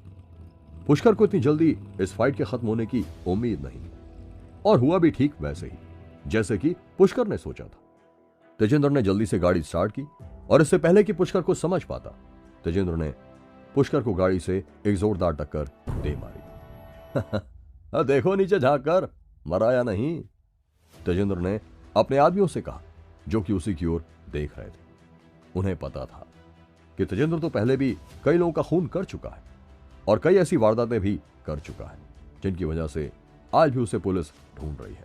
पुष्कर को इतनी जल्दी इस फाइट के खत्म होने की उम्मीद नहीं, और हुआ भी ठीक वैसे ही जैसे कि पुष्कर ने सोचा था। तेजेंद्र ने जल्दी से गाड़ी स्टार्ट की और इससे पहले कि पुष्कर को समझ पाता, तेजेंद्र ने पुष्कर को गाड़ी से एक जोरदार टक्कर दे मारी। देखो नीचे झांक कर, मरा या नहीं, तेजेंद्र ने अपने आदमियों से कहा जो कि उसी की ओर देख रहे थे। उन्हें पता था कि तेजेंद्र तो पहले भी कई लोगों का खून कर चुका है और कई ऐसी वारदातें भी कर चुका है जिनकी वजह से आज भी उसे पुलिस ढूंढ रही है,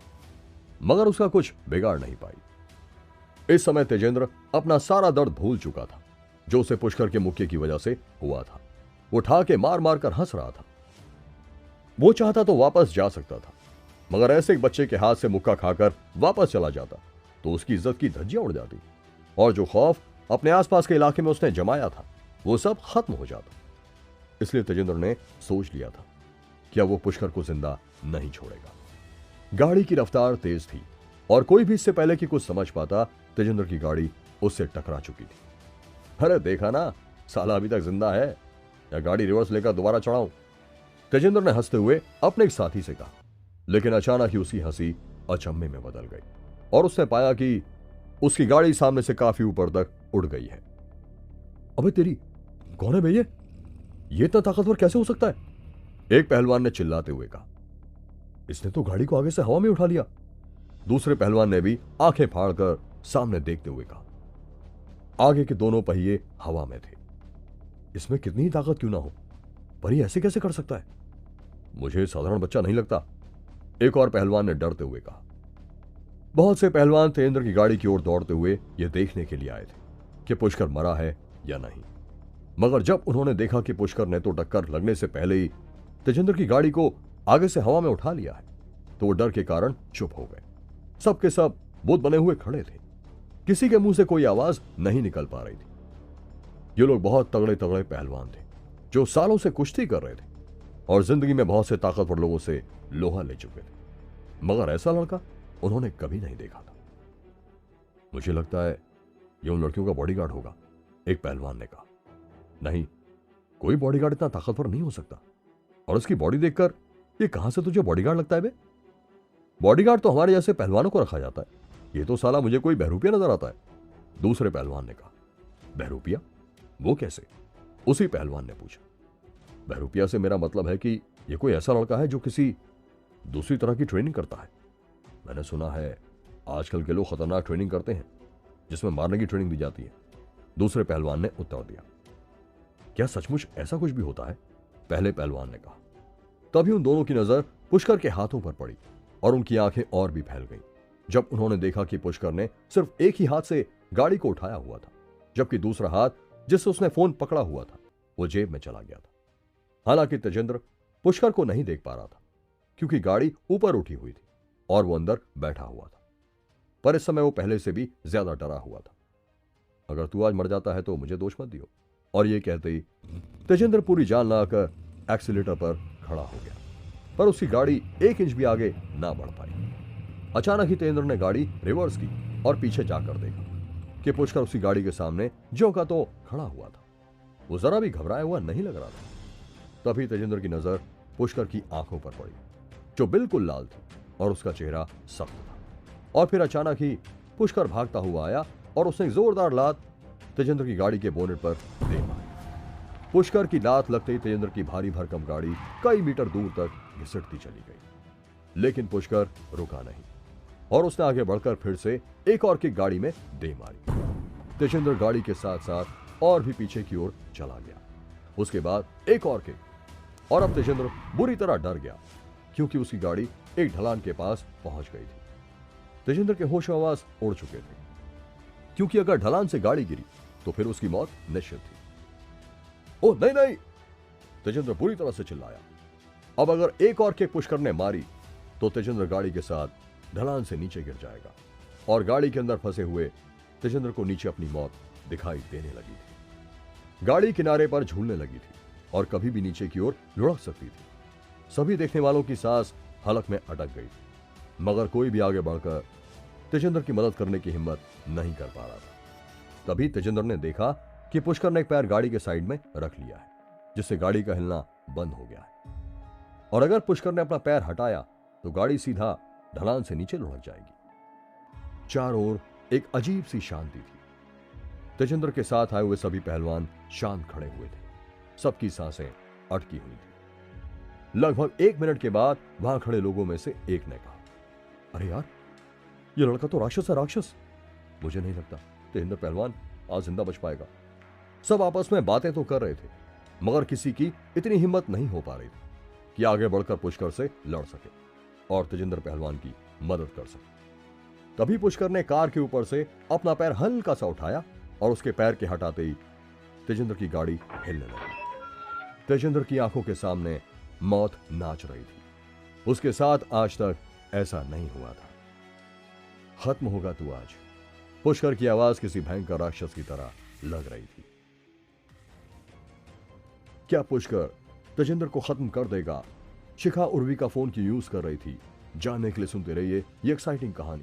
मगर उसका कुछ बिगाड़ नहीं पाई। इस समय तेजेंद्र अपना सारा दर्द भूल चुका था जो उसे पुष्कर के मुक्के की वजह से हुआ था। वो ठाके मार मार कर हंस रहा था। वो चाहता तो वापस जा सकता था, मगर ऐसे एक बच्चे के हाथ से मुक्का खाकर वापस चला जाता तो उसकी इज्जत की धज्जियां उड़ जाती और जो खौफ अपने आसपास के इलाके में उसने जमाया था वो सब खत्म हो जाता। इसलिए तेजेंद्र ने सोच लिया था कि अब वो पुष्कर को जिंदा नहीं छोड़ेगा। गाड़ी की रफ्तार तेज थी और कोई भी इससे पहले कि कुछ समझ पाता, तेजेंद्र की गाड़ी उससे टकरा चुकी थी। अरे देखा ना, साला अभी तक जिंदा है, या गाड़ी रिवर्स लेकर दोबारा चढ़ाऊं? तेजेंद्र ने हंसते हुए अपने एक साथी से कहा, लेकिन अचानक ही उसकी हंसी अचंभे में बदल गई और उसने पाया कि उसकी गाड़ी सामने से काफी ऊपर तक उड़ गई है। अबे तेरी, कौन है भैया? ये इतना ताकतवर कैसे हो सकता है? एक पहलवान ने चिल्लाते हुए कहा। इसने तो गाड़ी को आगे से हवा में उठा लिया। दूसरे पहलवान ने भी आंखें फाड़कर सामने देखते हुए कहा। आगे के दोनों पहिए हवा में थे। इसमें कितनी ही ताकत क्यों ना हो, पर ये ऐसे कैसे कर सकता है? मुझे साधारण बच्चा नहीं लगता, एक और पहलवान ने डरते हुए कहा। बहुत से पहलवान तेजेंद्र की गाड़ी की ओर दौड़ते हुए यह देखने के लिए आए थे कि पुष्कर मरा है या नहीं, मगर जब उन्होंने देखा कि पुष्कर ने तो टक्कर लगने से पहले ही तेजेंद्र की गाड़ी को आगे से हवा में उठा लिया है, तो वो डर के कारण चुप हो गए। सबके सब बुत बने हुए खड़े थे। किसी के मुंह से कोई आवाज नहीं निकल पा रही थी। ये लोग बहुत तगड़े तगड़े पहलवान थे जो सालों से कुश्ती कर रहे थे और जिंदगी में बहुत से ताकतवर लोगों से लोहा ले चुके थे, मगर ऐसा लड़का उन्होंने कभी नहीं देखा था। मुझे लगता है ये उन लड़कियों का बॉडीगार्ड होगा, एक पहलवान ने कहा। नहीं, कोई बॉडीगार्ड इतना ताकतवर नहीं हो सकता, और उसकी बॉडी देखकर ये कहां से तुझे बॉडीगार्ड लगता है बे? बॉडीगार्ड तो हमारे जैसे पहलवानों को रखा जाता है, ये तो साला मुझे कोई बहरूपिया नजर आता है, दूसरे पहलवान ने कहा। बहरूपिया? वो कैसे? उसी पहलवान ने पूछा। बहरूपिया से मेरा मतलब है कि ये कोई ऐसा लड़का है जो किसी दूसरी तरह की ट्रेनिंग करता है। मैंने सुना है आजकल के लोग खतरनाक ट्रेनिंग करते हैं जिसमें मारने की ट्रेनिंग दी जाती है, दूसरे पहलवान ने उत्तर दिया। क्या सचमुच ऐसा कुछ भी होता है? पहले पहलवान ने कहा। तभी उन दोनों की नजर पुष्कर के हाथों पर पड़ी और उनकी आंखें और भी फैल गईं जब उन्होंने देखा कि पुष्कर ने सिर्फ एक ही हाथ से गाड़ी को उठाया हुआ था, जबकि दूसरा हाथ जिससे उसने फोन पकड़ा हुआ था वो जेब में चला गया था। हालांकि तेजेंद्र पुष्कर को नहीं देख पा रहा था क्योंकि गाड़ी ऊपर उठी हुई थी और वो अंदर बैठा हुआ था, पर इस समय वो पहले से भी ज्यादा डरा हुआ था। अगर तू आज मर जाता है तो मुझे दोष मत दियो। और ये कहते ही तेजेंद्र पूरी जान लगाकर एक्सीलेटर पर खड़ा हो गया, पर उसकी गाड़ी 1 इंच भी आगे ना बढ़ पाई। अचानक ही तेजेंद्र ने गाड़ी रिवर्स की और पीछे जाकर देखा कि पुष्कर उसकी गाड़ी के सामने जो का तो खड़ा हुआ था। वो जरा भी घबराया हुआ नहीं लग रहा था। तभी तेजेंद्र की नजर पुष्कर की आंखों पर पड़ी जो बिल्कुल लाल थी और उसका चेहरा सख्त था। और फिर अचानक ही पुष्कर भागता हुआ आया और उसने जोरदार लात तेजेंद्र की गाड़ी के बोनेट पर दे मारी। पुष्कर की लात लगते ही तेजेंद्र की भारी भरकम गाड़ी कई मीटर दूर तक घिसटती चली गई, लेकिन पुष्कर रुका नहीं और उसने आगे बढ़कर फिर से एक और किक गाड़ी में दे मारी। तेजेंद्र गाड़ी के साथ साथ और भी पीछे की ओर चला गया। उसके बाद एक और किक, और अब तेजेंद्र बुरी तरह डर गया क्योंकि उसकी गाड़ी एक ढलान के पास पहुंच गई थी। तेजेंद्र के होश आवाज उड़ चुके थे क्योंकि अगर ढलान से गाड़ी गिरी तो फिर उसकी मौत निश्चित थी। ओह नहीं नहीं, तेजेंद्र बुरी तरह से चिल्लाया। अब अगर एक और किक पुष्कर ने मारी तो तेजेंद्र गाड़ी के साथ ढलान से नीचे गिर जाएगा और गाड़ी के अंदर फंसे हुए तेजेंद्र को नीचे अपनी मौत दिखाई देने लगी थी। गाड़ी किनारे पर झूलने लगी थी और कभी भी नीचे की ओर लुढ़क सकती थी। सभी देखने वालों की सांस हलक में अटक गई थी, मगर कोई भी आगे बढ़कर तेजेंद्र की मदद करने की हिम्मत नहीं कर पा रहा था। तभी तेजेंद्र ने देखा कि पुष्कर ने एक पैर गाड़ी के साइड में रख लिया है, जिससे गाड़ी का हिलना बंद हो गया है और अगर पुष्कर ने अपना पैर हटाया तो गाड़ी सीधा ढलान से नीचे लुढ़क जाएगी। चारों ओर एक अजीब सी शांति थी। तेजेंद्र के साथ आए हुए सभी पहलवान शांत खड़े हुए थे, सबकी सांसें अटकी हुई थी। लगभग 1 मिनट के बाद वहां खड़े लोगों में से एक ने कहा, अरे यार, ये लड़का तो राक्षस है, राक्षस। मुझे नहीं लगता तेजेंद्र पहलवान आज जिंदा बच पाएगा। सब आपस में बातें तो कर रहे थे, मगर किसी की इतनी हिम्मत नहीं हो पा रही थी कि आगे बढ़कर पुष्कर से लड़ सके और तेजेंद्र पहलवान की मदद कर सके। तभी पुष्कर ने कार के ऊपर से अपना पैर हल्का सा उठाया और उसके पैर के हटाते ही तेजेंद्र की गाड़ी हिलने लगी। तेजेंद्र की आंखों के सामने मौत नाच रही थी। उसके साथ आज तक ऐसा नहीं हुआ था। खत्म होगा तू आज, पुष्कर की आवाज किसी भयंकर राक्षस की तरह लग रही थी। क्या पुष्कर तेजेंद्र को खत्म कर देगा? शिखा उर्वी का फोन की यूज कर रही थी। जानने के लिए सुनते रहिए ये एक्साइटिंग कहानी।